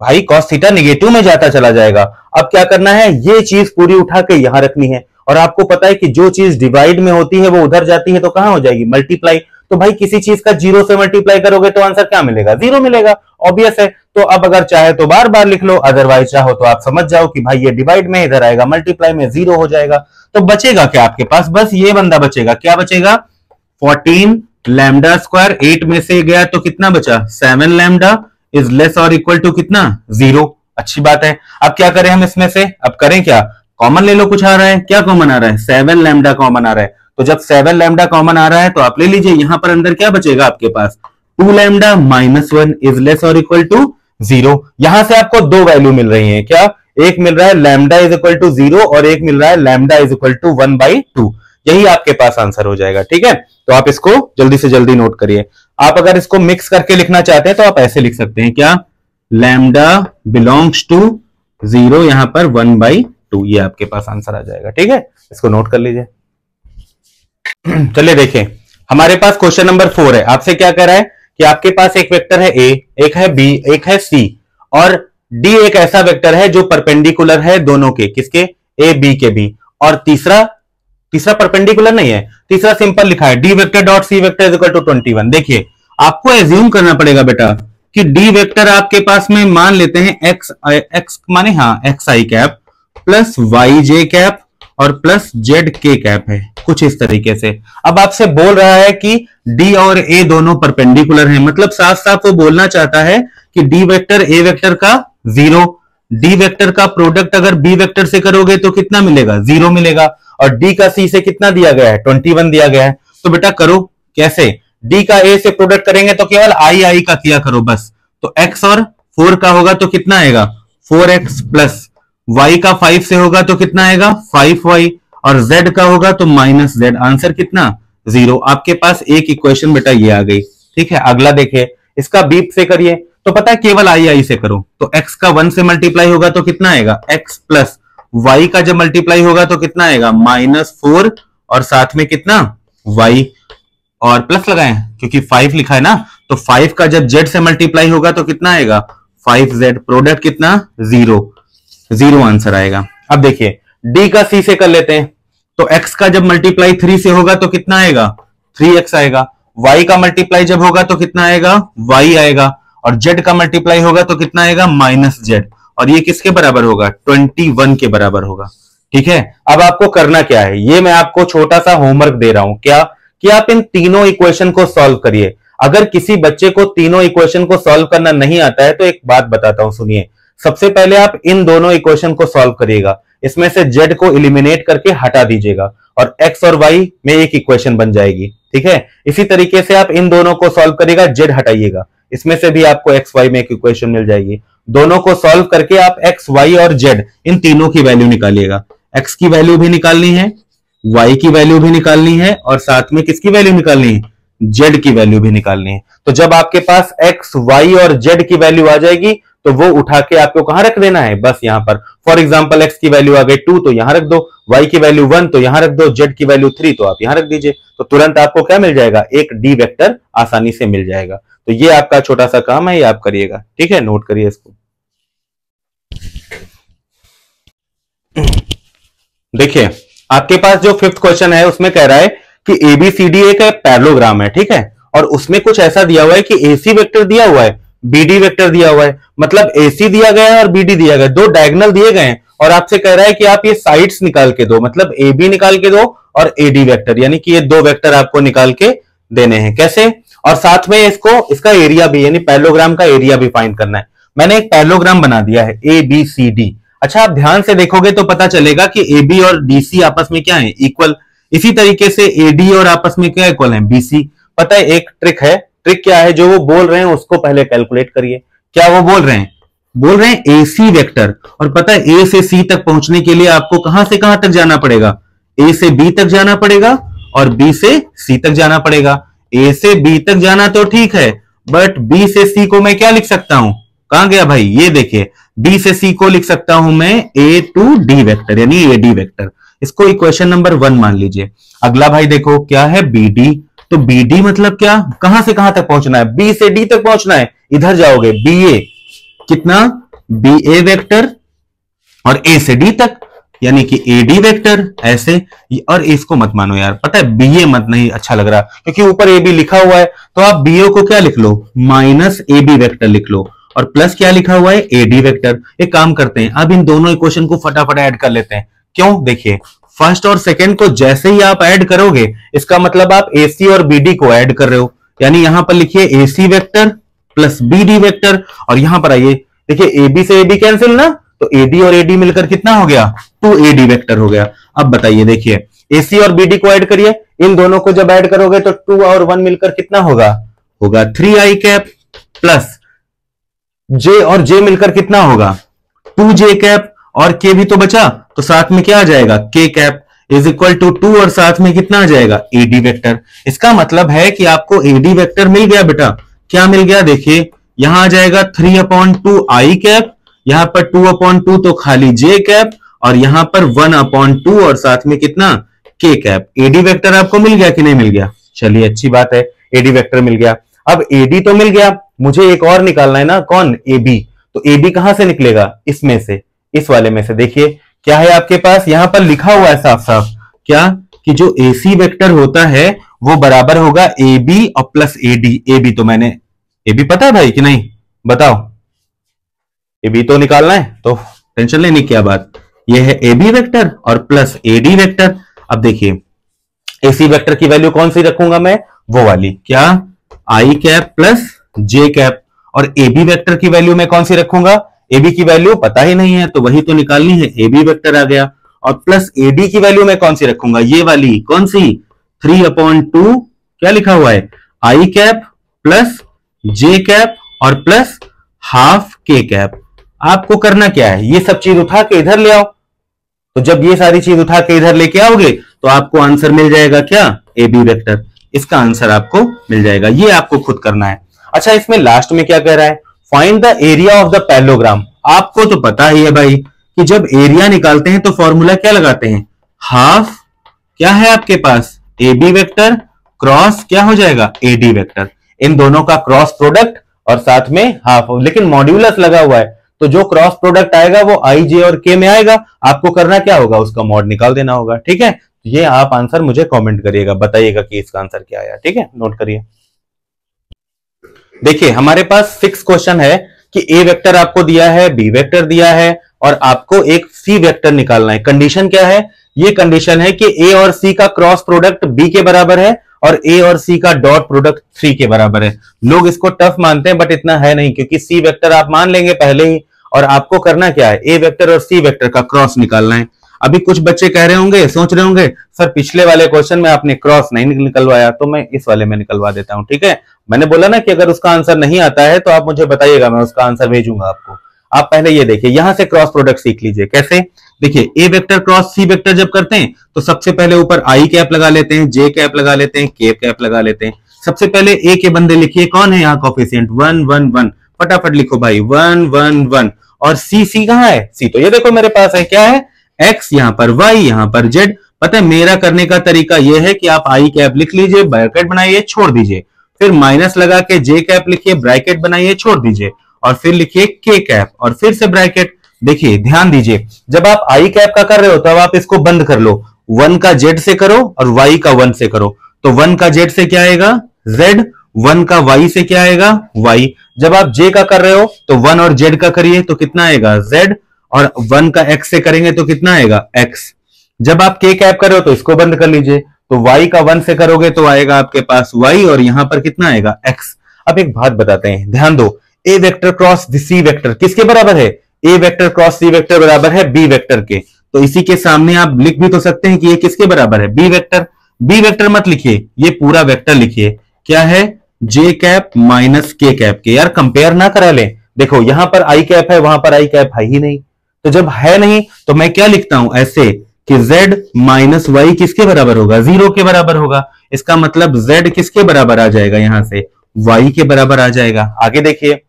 Speaker 1: भाई कॉस थीटा निगेटिव में जाता चला जाएगा। अब क्या करना है, ये चीज पूरी उठा के यहां रखनी है और आपको पता है कि जो चीज डिवाइड में होती है वो उधर जाती है तो कहां हो जाएगी मल्टीप्लाई। तो भाई किसी चीज का 0 से मल्टीप्लाई करोगे तो आंसर क्या मिलेगा 0 मिलेगा, ऑब्वियस है। तो अब अगर चाहे तो बार बार लिख लो, अदरवाइज चाहो तो आप समझ जाओ कि भाई ये डिवाइड में इधर आएगा मल्टीप्लाई में 0 हो जाएगा। तो बचेगा क्या आपके पास, बस ये बंदा बचेगा, क्या बचेगा 14 लैम्डा स्क्वायर, 8 में से गया तो कितना बचा 7 लैम्डा इज लेस और इक्वल टू कितना 0, अच्छी बात है। अब क्या करें हम इसमें से, अब करें क्या, कॉमन ले लो, कुछ आ रहा है, क्या कॉमन आ रहा है, 7 लैम्डा कॉमन आ रहा है। तो जब 7 लैम्डा कॉमन आ रहा है तो आप ले लीजिए, यहां पर अंदर क्या बचेगा आपके पास, 2 लैम्डा माइनस 1 इज लेस और इक्वल टू 0। यहां से आपको दो वैल्यू मिल रही है, क्या, एक मिल रहा है लैम्डा इज इक्वल टू 0 और एक मिल रहा है लैम्डा इज इक्वल टू 1/2। यही आपके पास आंसर हो जाएगा। ठीक है, तो आप इसको जल्दी से जल्दी नोट करिए। आप अगर इसको मिक्स करके लिखना चाहते हैं तो आप ऐसे लिख सकते हैं, क्या, लैम्डा बिलोंग्स टू 0, यहां पर 1/2, ये आपके पास आंसर आ जाएगा। ठीक है, इसको नोट कर लीजिए। चलिए देखिए, हमारे पास क्वेश्चन नंबर 4 है। आपसे क्या कह रहा है कि आपके पास एक वेक्टर है ए, एक है बी, एक है सी, और डी एक ऐसा वेक्टर है जो परपेंडिकुलर है दोनों के, किसके, ए बी के भी, और तीसरा परपेंडिकुलर नहीं है, तीसरा सिंपल लिखा है, D vector dot C vector is equal to 21। देखिए, आपको एज्यूम करना पड़ेगा बेटा कि डी वेक्टर आपके पास में मान लेते हैं एक्स माने हाँ एक्स आई कैप प्लस वाई जे कैप और प्लस जेड के कैप है, कुछ इस तरीके से। अब आपसे बोल रहा है कि डी और ए दोनों परपेंडिकुलर हैं, मतलब साफ साफ वो बोलना चाहता है कि डी वेक्टर ए वेक्टर का 0, डी वेक्टर का प्रोडक्ट अगर बी वेक्टर से करोगे तो कितना मिलेगा, 0 मिलेगा, और डी का सी से कितना दिया गया है, 21 दिया गया है। तो बेटा करो कैसे, डी का ए से प्रोडक्ट करेंगे तो केवल आई आई का किया करो बस। तो x और 4 का होगा तो कितना आएगा, 4x प्लस y का 5 से होगा तो कितना आएगा, 5y, और z का होगा तो माइनस z। आंसर कितना, 0। आपके पास एक इक्वेशन बेटा ये आ गई। ठीक है, अगला देखिए, इसका बीप से करिए तो पता है केवल आई आई से करो, तो x का 1 से मल्टीप्लाई होगा तो कितना आएगा, x प्लस y का जब मल्टीप्लाई होगा तो कितना आएगा, -4, और साथ में कितना y, और प्लस लगाएं क्योंकि 5 लिखा है ना, तो 5 का जब z से मल्टीप्लाई होगा तो कितना आएगा, 5z, प्रोडक्ट कितना, 0 आंसर आएगा। अब देखिए d का c से कर लेते हैं, तो x का जब मल्टीप्लाई 3 से होगा तो कितना आएगा, 3x आएगा, y का मल्टीप्लाई जब होगा तो कितना आएगा, y आएगा, और z का मल्टीप्लाई होगा तो कितना आएगा, -z, और ये किसके बराबर होगा, 21 के बराबर होगा। ठीक है, अब आपको करना क्या है, ये मैं आपको छोटा सा होमवर्क दे रहा हूं, क्या, कि आप इन तीनों इक्वेशन को सॉल्व करिए। अगर किसी बच्चे को तीनों इक्वेशन को सॉल्व करना नहीं आता है तो एक बात बताता हूं, सुनिए। सबसे पहले आप इन दोनों इक्वेशन को सॉल्व करिएगा, इसमें से z को एलिमिनेट करके हटा दीजिएगा, और x और y में एक इक्वेशन बन जाएगी। ठीक है, इसी तरीके से आप इन दोनों को सॉल्व करिएगा, z हटाइएगा, इसमें से भी आपको x y में एक इक्वेशन मिल जाएगी। दोनों को सॉल्व करके आप x y और z इन तीनों की वैल्यू निकालिएगा, x की वैल्यू भी निकालनी है, y की वैल्यू भी निकालनी है, और साथ में किसकी वैल्यू निकालनी है, z की वैल्यू भी निकालनी है। तो जब आपके पास x, y और z की वैल्यू आ जाएगी तो वो उठा के आपको कहां रख देना है, बस यहां पर। फॉर एग्जांपल x की वैल्यू आ गई 2 तो यहां रख दो, y की वैल्यू 1 तो यहां रख दो, z की वैल्यू 3 तो आप यहां रख दीजिए, तो तुरंत आपको क्या मिल जाएगा, एक d वेक्टर आसानी से मिल जाएगा। तो ये आपका छोटा सा काम है, ये आप करिएगा। ठीक है, नोट करिए इसको। देखिए, आपके पास जो 5th क्वेश्चन है उसमें कह रहा है कि ABCD एक पैरेललोग्राम है। ठीक है, और उसमें कुछ ऐसा दिया हुआ है कि AC वेक्टर दिया हुआ है, BD वेक्टर दिया हुआ है, मतलब AC दिया गया है और BD दिया गया है, दो डायगोनल दिए गए हैं, और आपसे कह रहा है कि आप ये साइड्स निकाल के दो, मतलब AB निकाल के दो और AD वेक्टर, यानी कि ये दो वेक्टर आपको निकाल के देने हैं। कैसे, और साथ में इसका एरिया भी, यानी पैरेललोग्राम का एरिया भी फाइंड करना है। मैंने एक पैरेललोग्राम बना दिया है ABCD। अच्छा, आप ध्यान से देखोगे तो पता चलेगा कि AB और DC आपस में क्या है, इक्वल। इसी तरीके से AD और आपस में क्या इक्वल है, BC। पता है एक ट्रिक है, ट्रिक क्या है, जो वो बोल रहे हैं उसको पहले कैलकुलेट करिए। क्या वो बोल रहे हैं AC वेक्टर, और पता है A से C तक पहुंचने के लिए आपको कहां से कहां तक जाना पड़ेगा, A से B तक जाना पड़ेगा और B से C तक जाना पड़ेगा। A से B तक जाना तो ठीक है, बट B से C को मैं क्या लिख सकता हूं, कहां गया भाई, ये देखिए, B से C को लिख सकता हूं मैं A to D वेक्टर, यानी AD वेक्टर। इसको इक्वेशन नंबर 1 मान लीजिए। अगला भाई देखो क्या है, BD। तो BD मतलब क्या, कहां से कहां तक पहुंचना है, B से D तक पहुंचना है। इधर जाओगे BA, कितना, BA वेक्टर, और A से D तक, यानी कि AD वेक्टर ऐसे। और इसको मत मानो यार, पता है BA मत, नहीं अच्छा लग रहा क्योंकि ऊपर AB लिखा हुआ है, तो आप BA को क्या लिख लो, -AB वेक्टर लिख लो, और प्लस क्या लिखा हुआ है, AD वेक्टर। एक काम करते हैं, अब इन दोनों इक्वेशन को फटाफट ऐड कर लेते हैं। क्यों, देखिए फर्स्ट और सेकंड को जैसे ही आप ऐड करोगे, इसका मतलब आप AC और BD को ऐड कर रहे हो, यानी यहां पर लिखिए AC vector plus BD vector, और यहां पर आइए देखिए AB से AB कैंसिल ना, तो AD और AD मिलकर कितना हो गया, 2AD वेक्टर हो गया। अब बताइए, देखिए AC और BD को ऐड करिए, इन दोनों को जब ऐड करोगे तो 2 और 1 मिलकर कितना होगा, होगा 3i कैप, प्लस J और J मिलकर कितना होगा 2J कैप, और K भी तो बचा, तो साथ में क्या आ जाएगा K cap is equal to 2, और साथ में कितना आ जाएगा AD वेक्टर। इसका मतलब है कि आपको AD वेक्टर मिल गया बेटा। क्या मिल गया, देखिए यहां आ जाएगा 3/2 i कैप, यहां पर 2/2 तो खाली J कैप, और यहां पर 1/2 और साथ में कितना K कैप। AD वेक्टर आपको मिल गया कि नहीं मिल गया, चलिए अच्छी बात है, AD वेक्टर मिल गया। अब AD तो मिल गया, मुझे एक और निकालना है ना, कौन, AB। तो AB कहां से निकलेगा, इसमें से, इस वाले में से। देखिए क्या है आपके पास, यहां पर लिखा हुआ है साफ साफ, क्या, कि जो AC वेक्टर होता है वो बराबर होगा AB और प्लस AD। AB तो मैंने, AB पता है भाई कि नहीं, बताओ, AB तो निकालना है, तो टेंशन लेने की क्या बात, ये है AB वेक्टर और प्लस AD वेक्टर। अब देखिए AC वेक्टर की वैल्यू कौन सी रखूंगा मैं, वो वाली, क्या, I cap plus J cap, और AB वेक्टर की वैल्यू मैं कौन सी रखूंगा, AB की वैल्यू पता ही नहीं है तो वही तो निकालनी है, AB वेक्टर आ गया। और प्लस AD की वैल्यू मैं कौन सी रखूंगा, ये वाली, कौन सी, 3/2, क्या लिखा हुआ है, I cap plus J cap और प्लस हाफ K कैप। आपको करना क्या है, ये सब चीज उठा के इधर ले आओ, तो जब ये सारी चीज उठा के इधर लेके आओगे तो आपको आंसर मिल जाएगा क्या, AB वेक्टर। इसका आंसर आपको मिल जाएगा, ये आपको खुद करना है। अच्छा, इसमें लास्ट में क्या कह रहा है, find the area of the parallelogram. आपको तो पता ही है भाई कि जब एरिया निकालते हैं तो फॉर्मूला क्या लगाते हैं, हाफ, क्या है आपके पास, AB वेक्टर क्रॉस क्या हो जाएगा, AD वेक्टर। इन दोनों का क्रॉस प्रोडक्ट और साथ में हाफ, लेकिन मॉड्यूलस लगा हुआ है, तो जो क्रॉस प्रोडक्ट आएगा वो I, J और K में आएगा। आपको करना क्या होगा, उसका मॉड निकाल देना होगा। ठीक है, ये आप आंसर मुझे कमेंट करिएगा, बताइएगा कि इसका आंसर क्या आया। ठीक है, नोट करिए। देखिए हमारे पास 6 क्वेश्चन है कि A वेक्टर आपको दिया है, B वेक्टर दिया है, और आपको एक C वेक्टर निकालना है। कंडीशन क्या है, ये कंडीशन है कि A और C का क्रॉस प्रोडक्ट B के बराबर है और A और C का डॉट प्रोडक्ट 3 के बराबर है। लोग इसको टफ मानते हैं बट इतना है नहीं, क्योंकि C वेक्टर आप मान लेंगे पहले ही, और आपको करना क्या है, A वेक्टर और C वेक्टर का क्रॉस निकालना है। अभी कुछ बच्चे कह रहे होंगे, सोच रहे होंगे, सर पिछले वाले क्वेश्चन में आपने क्रॉस नहीं निकलवाया, तो मैं इस वाले में निकलवा देता हूं। ठीक है, मैंने बोला ना कि अगर उसका आंसर नहीं आता है तो आप मुझे बताइएगा, मैं उसका आंसर भेजूंगा आपको। आप पहले ये देखिए, यहां से क्रॉस प्रोडक्ट सीख लीजिए। कैसे, देखिए A vector cross C vector जब करते हैं तो सबसे पहले ऊपर I कैप लगा लेते हैं, J कैप लगा लेते हैं, K कैप लगा लेते हैं। सबसे पहले A के बंदे लिखिए, कौन है यहाँ कोफिशिएंट, 1 1 1, फटाफट लिखो भाई, 1 1 1। और C कहां है, C तो ये देखो मेरे पास है, क्या है, X, यहां पर Y, यहां पर Z। पता है मेरा करने का तरीका यह है कि आप I कैप लिख लीजिए, ब्रैकेट बनाइए, छोड़ दीजिए, फिर माइनस लगा के J कैप लिखिए, ब्रैकेट बनाइए, छोड़ दीजिए, और फिर लिखिए K कैप और फिर से ब्रैकेट। देखिए ध्यान दीजिए, जब आप I कैप का कर रहे हो तब आप इसको बंद कर लो, 1 का Z से करो और Y का 1 से करो, तो 1 का Z से क्या आएगा, Z, 1 का Y से क्या आएगा, Y। जब आप J का कर रहे हो तो 1 और Z का करिए तो कितना आएगा, Z, और 1 का X से करेंगे तो कितना आएगा, X। जब आप K कैप कर रहे हो तो इसको बंद कर लीजिए, तो Y का 1 से करोगे तो आएगा आपके पास Y, और यहां पर कितना आएगा, X। अब एक बात बताते हैं, ध्यान दो, A vector cross C vector किसके बराबर है, A vector cross C vector बराबर है B वेक्टर के। तो इसी के सामने आप लिख भी तो सकते हैं कि ये किसके बराबर है, B वेक्टर। B वेक्टर मत लिखिए, ये पूरा वेक्टर लिखिए, क्या है, J cap minus K cap के। यार कंपेयर ना करा लें, देखो यहां पर I कैप है, वहां पर I कैप है ही नहीं, तो जब है नहीं तो मैं क्या लिखता हूं ऐसे कि Z माइनस Y किसके बराबर होगा, 0 के बराबर होगा। इसका मतलब Z किसके बराबर आ जाएगा, यहां से Y के बराबर आ जाएगा। आगे देखिए,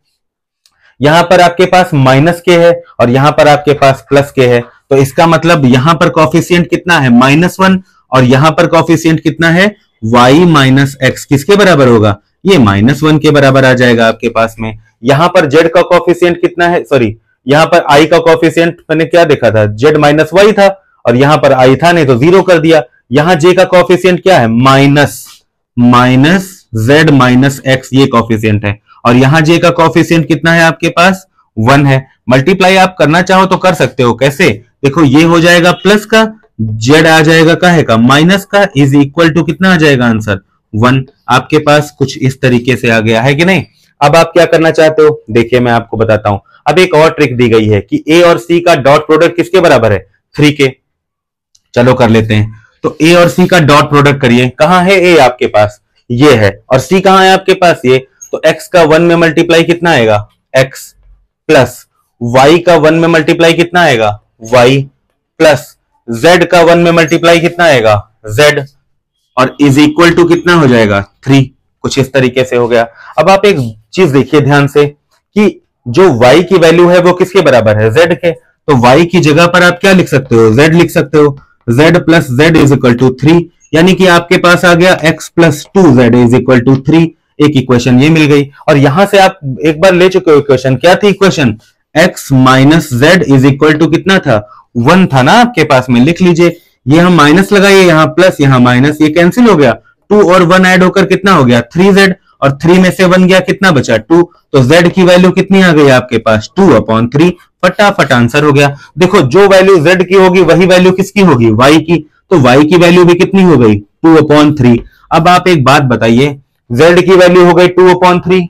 Speaker 1: यहां पर आपके पास माइनस के है और यहां पर आपके पास प्लस के है, तो इसका मतलब यहां पर कॉफिशिएंट कितना है, -1, और यहां पर कॉफिशिएंट कितना है, y माइनस एक्स, किसके बराबर होगा, ये -1 के बराबर आ जाएगा आपके पास में। यहां पर z का कॉफिशिएंट कितना है, सॉरी यहां पर i का कॉफिशिएंट मैंने क्या देखा था, z माइनस y था, और यहां पर i था नहीं तो 0 कर दिया। यहां j का कॉफिशिएंट क्या है, माइनस z माइनस x, ये कॉफिशिएंट है, और यहां j का कॉफिशिएंट कितना है आपके पास, 1 है। मल्टीप्लाई आप करना चाहो तो कर सकते हो, कैसे, देखो ये हो जाएगा प्लस का, z आ जाएगा काहे का, माइनस का, इज इक्वल टू कितना आ जाएगा आंसर, 1। आपके पास कुछ इस तरीके से आ गया है कि नहीं। अब आप क्या करना चाहते हो, देखिए मैं आपको बताता हूं। अब एक और ट्रिक दी गई है कि ए और सी का डॉट प्रोडक्ट किसके बराबर है, 3 के। चलो कर लेते हैं। तो ए और सी का डॉट प्रोडक्ट करिए। कहां है ए आपके पास, ये है, और सी कहां है आपके पास, ये। तो एक्स का 1 में मल्टीप्लाई कितना आएगा, एक्स, प्लस वाई का 1 में मल्टीप्लाई कितना आएगा, वाई, प्लस जेड का 1 में मल्टीप्लाई कितना आएगा, जेड, और इज इक्वल टू कितना हो जाएगा, 3। कुछ इस तरीके से हो गया। अब आप एक चीज देखिए ध्यान से कि जो y की वैल्यू है वो किसके बराबर है, z के। तो y की जगह पर आप क्या लिख सकते हो, z लिख सकते हो। z plus Z is equal to 3, यानी कि आपके पास आ गया x plus 2z is equal to 3। एक इक्वेशन ये मिल गई। और यहां से आप एक बार ले चुके हो इक्वेशन, क्या थी equation, x minus Z is equal to कितना था, 1 था ना आपके पास में, लिख लीजिए। ये हम माइनस लगाइए, यहां प्लस यहां माइनस, ये कैंसिल हो गया। 2 और 1 ऐड होकर कितना हो गया, 3z, और 3 में से 1 गया, कितना बचा, 2। तो z की वैल्यू कितनी आ गई आपके पास, 2/3। फटाफट आंसर हो गया। देखो जो वैल्यू z की होगी वही वैल्यू किसकी होगी, y की। तो y की वैल्यू भी कितनी हो गई, 2/3। अब आप एक बात बताइए, z की वैल्यू हो गई 2/3,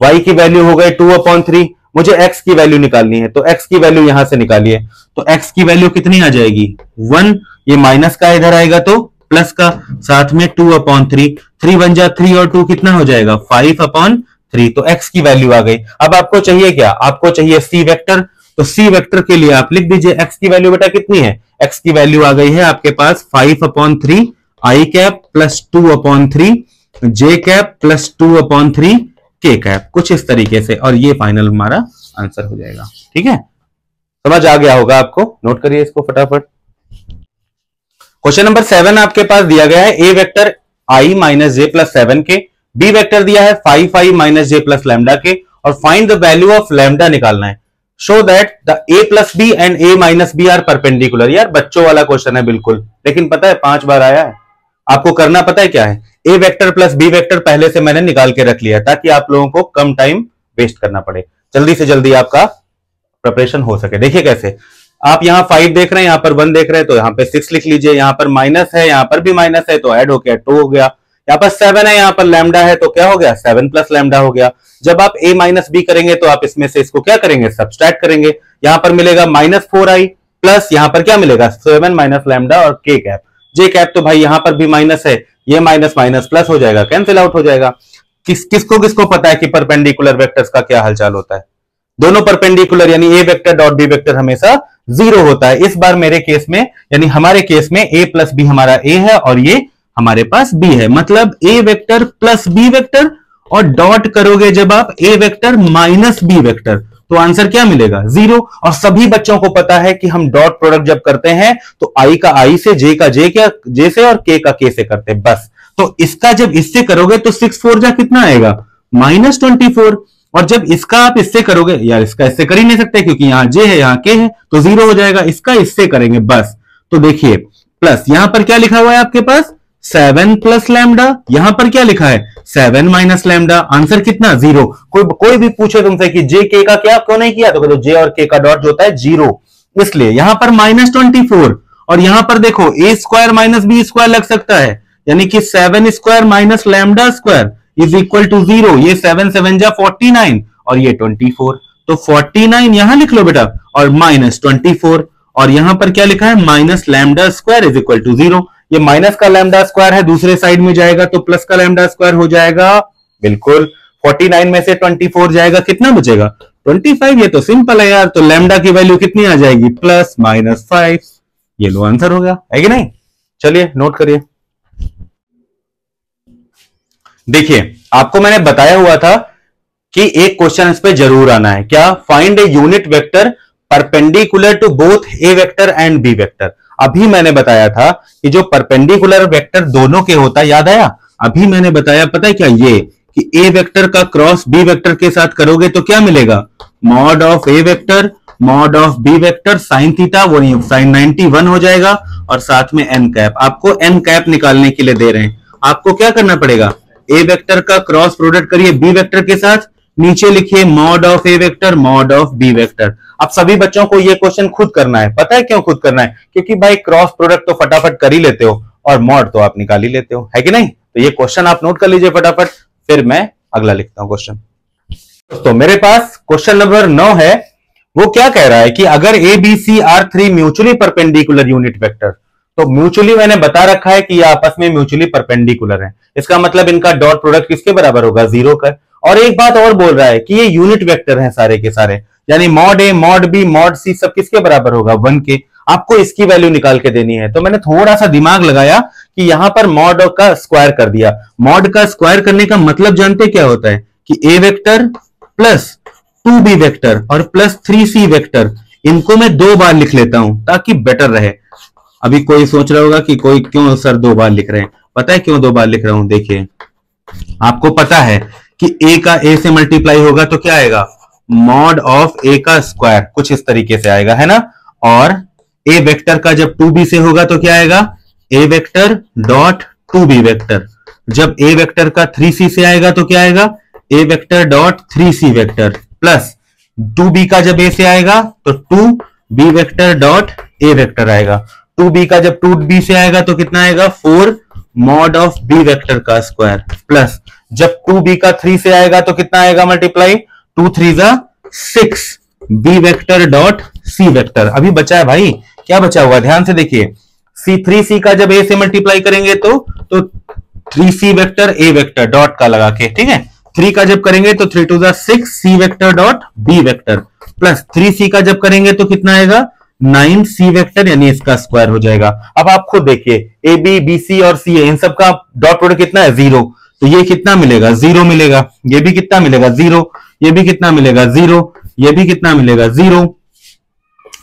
Speaker 1: y की वैल्यू हो गई 2/3, मुझे x की वैल्यू निकालनी है। तो x की वैल्यू यहां से निकालिए। तो x की वैल्यू कितनी आ जाएगी, 1, ये माइनस का इधर आएगा तो प्लस का, साथ में 2/3, 3 बन जा 3 और 2 कितना हो जाएगा, 5/3। तो x की वैल्यू आ गई। अब आपको चाहिए क्या, आपको चाहिए c वेक्टर। तो c वेक्टर के लिए आप लिख दीजिए x की वैल्यू बेटा कितनी है, x की वैल्यू आ गई है आपके पास 5/3 i cap plus 2/3 j cap plus 2/3 k cap, कुछ इस तरीके से। और ये फाइनल हमारा आंसर हो जाएगा। ठीक है, समझ आ गया होगा आपको, नोट करिए इसको फटाफट। क्वेश्चन नंबर 7 आपके पास दिया गया है, A vector i minus J plus 7 K, B vector दिया है 5i minus J plus lambda के, और find the value of lambda निकालना है। Show that the a plus B and a minus B are perpendicular. यार बच्चों वाला question है बिल्कुल, लेकिन पता है 5 बार आया है। आपको करना पता है क्या है, A vector plus B vector पहले से मैंने निकाल के रख लिया ताकि आप लोगों को कम टाइम वेस्ट करना पड़े, जल्दी से जल्दी आपका प्रिपरेशन हो सके। देखिए कैसे, आप यहां 5 देख रहे हैं, यहां पर 1 देख रहे हैं, तो यहां पे 6 लिख लीजिए। यहां पर माइनस है, यहां पर भी माइनस है, तो ऐड हो गया 2 हो गया। यहां पर 7 है, यहां पर लैम्डा है, तो क्या हो गया, 7 प्लस लैम्डा हो गया। जब आप a माइनस बी करेंगे तो आप इसमें से इसको क्या करेंगे, सब्सट्रैक्ट करेंगे। यहां पर मिलेगा -4i प्लस यहां पर क्या मिलेगा, 7 माइनस लैम्डा और k कैप। j कैप तो भाई यहां पर भी माइनस है, ये माइनस माइनस प्लस हो जाएगा, कैंसिल आउट हो जाएगा। किसको पता है कि परपेंडिकुलर वेक्टर्स का क्या हालचाल होता है, दोनों परपेंडिकुलर यानी A vector dot B vector हमेशा 0 होता है। इस बार मेरे केस में यानी हमारे केस में a प्लस बी हमारा a है और ये हमारे पास b है, मतलब a vector plus b vector, और डॉट करोगे जब आप a vector minus b vector, तो आंसर क्या मिलेगा, 0। और सभी बच्चों को पता है कि हम डॉट प्रोडक्ट जब करते हैं तो i का i से, j का j से और k का k से करते हैं बस। तो इसका जब इससे करोगे तो 6 4 जा कितना आएगा, -24। और जब इसका आप इससे करोगे, यार इसका इससे कर ही नहीं सकते क्योंकि यहां j है यहां k है, तो 0 हो जाएगा। इसका इससे करेंगे बस। तो देखिए प्लस यहां पर क्या लिखा हुआ है आपके पास, 7 प्लस लैम्डा, यहां पर क्या लिखा है 7 माइनस लैम्डा, आंसर कितना 0। कोई भी पूछे तुमसे कि जे के का क्या क्यों नहीं किया, तो जे और के का डॉट जो होता है 0, इसलिए यहां पर -24। और यहां पर देखो a square minus B square लग सकता है, यानी कि 7 square minus lambda square is equal to 0। ये 7 7 जा 49 और ये 24, तो 49 यहां लिख लो बेटा और -24, और यहां पर क्या लिखा है minus lambda square is equal to 0। ये माइनस का लैम्डा स्क्वायर है, दूसरे साइड में जाएगा तो प्लस का लैम्डा स्क्वायर हो जाएगा, बिल्कुल। 49 में से 24 जाएगा, कितना बचेगा 25। ये तो सिंपल है यार, तो लैम्डा की वैल्यू कितनी आ जाएगी, +-5। ये लो आंसर हो गया, है कि नहीं। चलिए नोट करिए। देखिए आपको मैंने बताया हुआ था कि एक क्वेश्चन इस पे जरूर आना है, क्या, find a unit vector perpendicular to both A vector and B vector. अभी मैंने बताया था कि जो परपेंडिकुलर वेक्टर दोनों के होता है, याद आया, अभी मैंने बताया पता है क्या, ये कि ए वेक्टर का क्रॉस बी वेक्टर के साथ करोगे तो क्या मिलेगा, mod of A vector mod of B vector sine theta, वो नहीं साइन 91 हो जाएगा, और साथ में एन कैप। आपको एन कैप निकालने के लिए दे रहे हैं, आपको क्या करना पड़ेगा, ए वेक्टर का क्रॉस प्रोडक्ट करिए बी वेक्टर के साथ, नीचे लिखिए mod of A vector mod of B vector. अब सभी बच्चों को ये क्वेश्चन खुद करना है, पता है क्यों खुद करना है, क्योंकि भाई क्रॉस प्रोडक्ट तो फटाफट कर ही लेते हो और मॉड तो आप निकाल ही लेते हो, है कि नहीं। तो ये क्वेश्चन आप नोट कर लीजिए फटाफट, फिर मैं अगला लिखता हूं क्वेश्चन। तो मेरे पास क्वेश्चन नंबर 9 है। वो क्या कह रहा है कि अगर A B C are three mutually perpendicular unit vector, तो म्यूचुअली मैंने बता रखा है कि ये आपस में म्यूचुअली परपेंडिकुलर है, इसका मतलब इनका डॉट प्रोडक्ट किसके बराबर होगा, 0 का। और एक बात और बोल रहा है कि ये यूनिट वेक्टर है सारे के सारे, यानी mod A mod B mod सी सब किसके बराबर होगा, 1 के। आपको इसकी वैल्यू निकाल के देनी है। तो मैंने थोड़ा सा दिमाग लगाया कि यहां पर मॉड का स्क्वायर कर दिया। मॉड का स्क्वायर करने का मतलब जानते क्या होता है कि A vector plus 2b vector और प्लस 3c वेक्टर, इनको मैं 2 बार लिख लेता हूं ताकि बेटर रहे। अभी कोई सोच रहा होगा कि कोई क्यों सर 2 बार लिख रहे हैं। पता है क्यों 2 बार लिख रहा हूं? देखिए, आपको पता है कि a का a से मल्टीप्लाई होगा तो क्या आएगा, मॉड ऑफ a का स्क्वायर, कुछ इस तरीके से आएगा, है ना। और a वेक्टर का जब 2b से होगा तो क्या आएगा, a vector dot 2b vector. जब a वेक्टर का 3c से आएगा तो क्या आएगा, a vector dot 3c vector, plus 2b का जब a से आएगा तो 2b vector dot a vector आएगा। 2b का जब 2b से आएगा तो कितना आएगा, 4 मॉड ऑफ b वेक्टर का स्क्वायर, प्लस जब 2b का 3 से आएगा तो कितना आएगा, मल्टीप्लाई 2 3 जा 6 b vector dot c vector. अभी बचा है भाई, क्या बचा हुआ, ध्यान से देखिए। c3c का जब a से मल्टीप्लाई करेंगे तो 3c vector a vector dot का लगा के, ठीक है। 3 का जब करेंगे तो 3 2 जा 6 c vector dot b vector, plus 3c का जब करेंगे तो कितना आएगा, 9c वेक्टर, यानी इसका स्क्वायर हो जाएगा। अब आप खुद देखिए, ए बी बी सी और सी इन सब का डॉट प्रोडक्ट कितना है, 0। तो ये कितना मिलेगा, 0 मिलेगा। ये भी कितना मिलेगा, 0। ये भी कितना मिलेगा, 0। ये भी कितना मिलेगा, 0।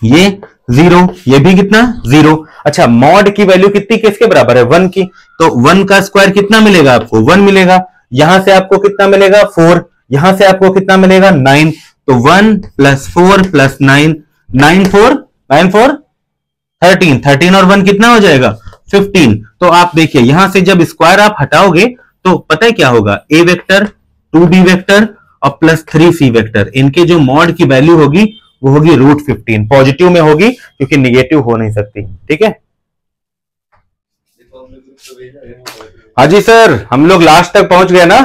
Speaker 1: ये 0, ये भी कितना, 0। अच्छा, मॉड की वैल्यू कितनी किसके बराबर है, 1 की। तो 1 का स्क्वायर कितना मिलेगा आपको, 1 मिलेगा। यहां से आपको कितना मिलेगा, 4। यहां से आपको कितना मिलेगा, 9। तो 1 प्लस 4 प्लस 9, 9 4 13, 13 और 1 कितना हो जाएगा, 15। तो आप देखिए, यहां से जब स्क्वायर आप हटाओगे तो पता है क्या होगा, ए वेक्टर 2b वेक्टर और प्लस 3c वेक्टर, इनके जो मॉड की वैल्यू होगी वो होगी √15। पॉजिटिव में होगी क्योंकि निगेटिव हो नहीं सकती, ठीक है। हाँ जी सर, हम लोग लास्ट तक पहुंच गए ना।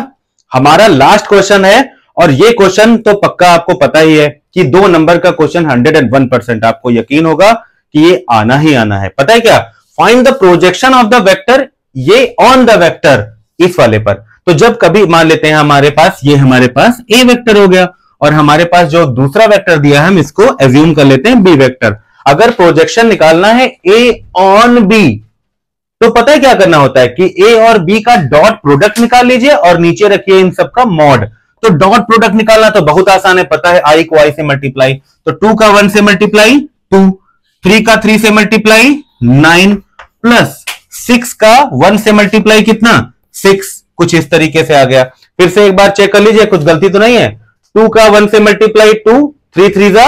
Speaker 1: हमारा लास्ट क्वेश्चन है, और ये क्वेश्चन तो पक्का आपको पता ही है कि 2 नंबर का क्वेश्चन 101% आपको यकीन होगा कि ये आना ही आना है। पता है क्या, find the projection of the vector ये ऑन द वेक्टर, इस वाले पर। तो जब कभी मान लेते हैं हमारे पास ये हमारे पास ए वेक्टर हो गया, और हमारे पास जो दूसरा वेक्टर दिया है हम इसको एज्यूम कर लेते हैं बी वेक्टर। अगर प्रोजेक्शन निकालना है ए ऑन बी, तो पता है क्या करना होता है कि ए और बी का डॉट प्रोडक्ट निकाल लीजिए और नीचे रखिए इन सब का मॉड। तो डॉट प्रोडक्ट निकालना तो बहुत आसान है, पता है आई को आई से मल्टीप्लाई, तो 2 का 1 से मल्टीप्लाई 2, 3 का 3 से मल्टीप्लाई 9, प्लस 6 का 1 से मल्टीप्लाई कितना, 6। कुछ इस तरीके से आ गया। फिर से एक बार चेक कर लीजिए, कुछ गलती तो नहीं है। 2 का 1 से मल्टीप्लाई 2, 3 3 जा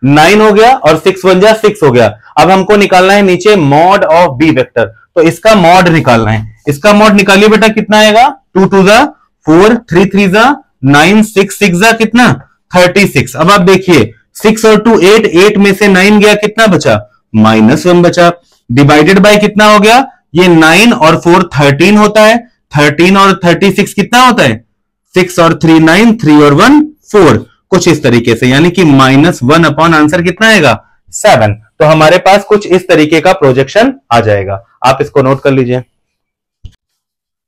Speaker 1: 9 हो गया और 6 1 जा 6 हो गया। अब हमको निकालना है नीचे मॉड ऑफ बी वेक्टर, तो इसका मॉड निकालना है। इसका मॉड निकालिए बेटा, कितना आएगा, 2 2 जा 4, 3 3 जा 9, 6 6 जा कितना, 36। अब आप देखिए 6 और 2 8, 8 में से 9 गया, कितना बचा, -1 बचा। डिवाइडेड बाय कितना हो गया, ये 9 और 4 13 होता है, 13 और 36 कितना होता है, 6 और 3 9, 3 और 1 4, कुछ इस तरीके से, यानी कि -1 अपॉन आंसर कितना आएगा, 7। तो हमारे पास कुछ इस तरीके का प्रोजेक्शन आ जाएगा। आप इसको नोट कर लीजिए।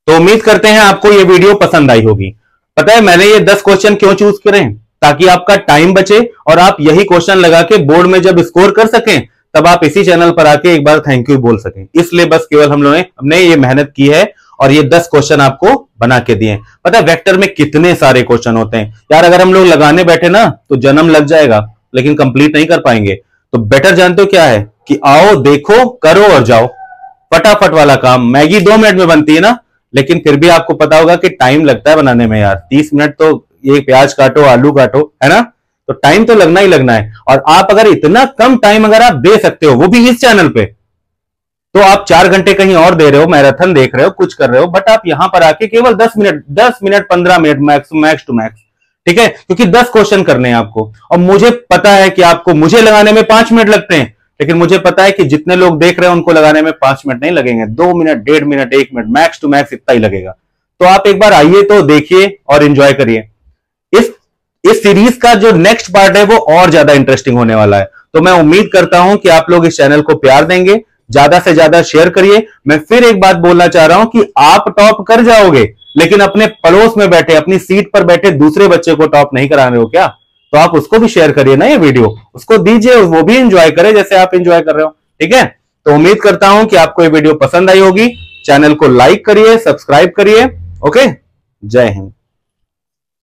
Speaker 1: तो उम्मीद करते हैं आपको ये वीडियो पसंद आई होगी। पता है मैंने ये 10 क्वेश्चन क्यों चूज करे, ताकि आपका टाइम बचे और आप यही क्वेश्चन लगा के बोर्ड में जब स्कोर कर सकें तब आप इसी चैनल पर आके एक बार थैंक यू बोल सकें। इसलिए बस केवल हम लोगों ने हमने ये मेहनत की है और ये 10 क्वेश्चन आपको बना के दिए। पता है वेक्टर में कितने सारे क्वेश्चन होते हैं यार, अगर हम लोग लगाने बैठे ना तो जन्म लग जाएगा, लेकिन कंप्लीट नहीं कर पाएंगे। तो बेटर जानते हो क्या है कि आओ देखो करो और जाओ, फटाफट वाला काम। मैगी 2 मिनट में बनती है ना, लेकिन फिर भी आपको पता होगा कि टाइम लगता है बनाने में यार। 30 मिनट तो ये प्याज काटो आलू काटो, है ना, तो टाइम तो लगना ही लगना है। और आप अगर इतना कम टाइम अगर आप दे सकते हो, वो भी इस चैनल पे, तो आप 4 घंटे कहीं और दे रहे हो, मैराथन देख रहे हो, कुछ कर रहे हो, बट आप यहां पर आके केवल 10 minute 15 minute max to max, ठीक है, क्योंकि 10 क्वेश्चन करने हैं आपको। और मुझे पता है कि आपको मुझे लगाने में 5 मिनट लगते हैं, लेकिन मुझे पता है कि जितने लोग देख रहे हैं उनको लगाने में 5 मिनट नहीं लगेंगे, 2 minute 1.5 minute 1 minute max to max इतना ही लगेगा। तो आप एक बार आइए तो देखिए और एंजॉय करिए। इस सीरीज का जो नेक्स्ट पार्ट है वो और ज्यादा इंटरेस्टिंग होने वाला है। तो मैं उम्मीद करता हूं कि आप लोग इस चैनल को प्यार देंगे, ज्यादा से ज्यादा शेयर करिए। मैं फिर एक बात बोलना चाह रहा हूं कि आप टॉप कर जाओगे, लेकिन अपने पड़ोस में बैठे, अपनी सीट पर बैठे दूसरे बच्चे को टॉप नहीं करा रहे हो क्या? तो आप उसको भी शेयर करिए ना, ये वीडियो उसको दीजिए, वो भी एंजॉय करे जैसे आप एंजॉय कर रहे हो। ठीक है, तो उम्मीद करता हूं कि आपको ये वीडियो पसंद आई होगी। चैनल को लाइक करिए, सब्सक्राइब करिए। ओके, जय हिंद।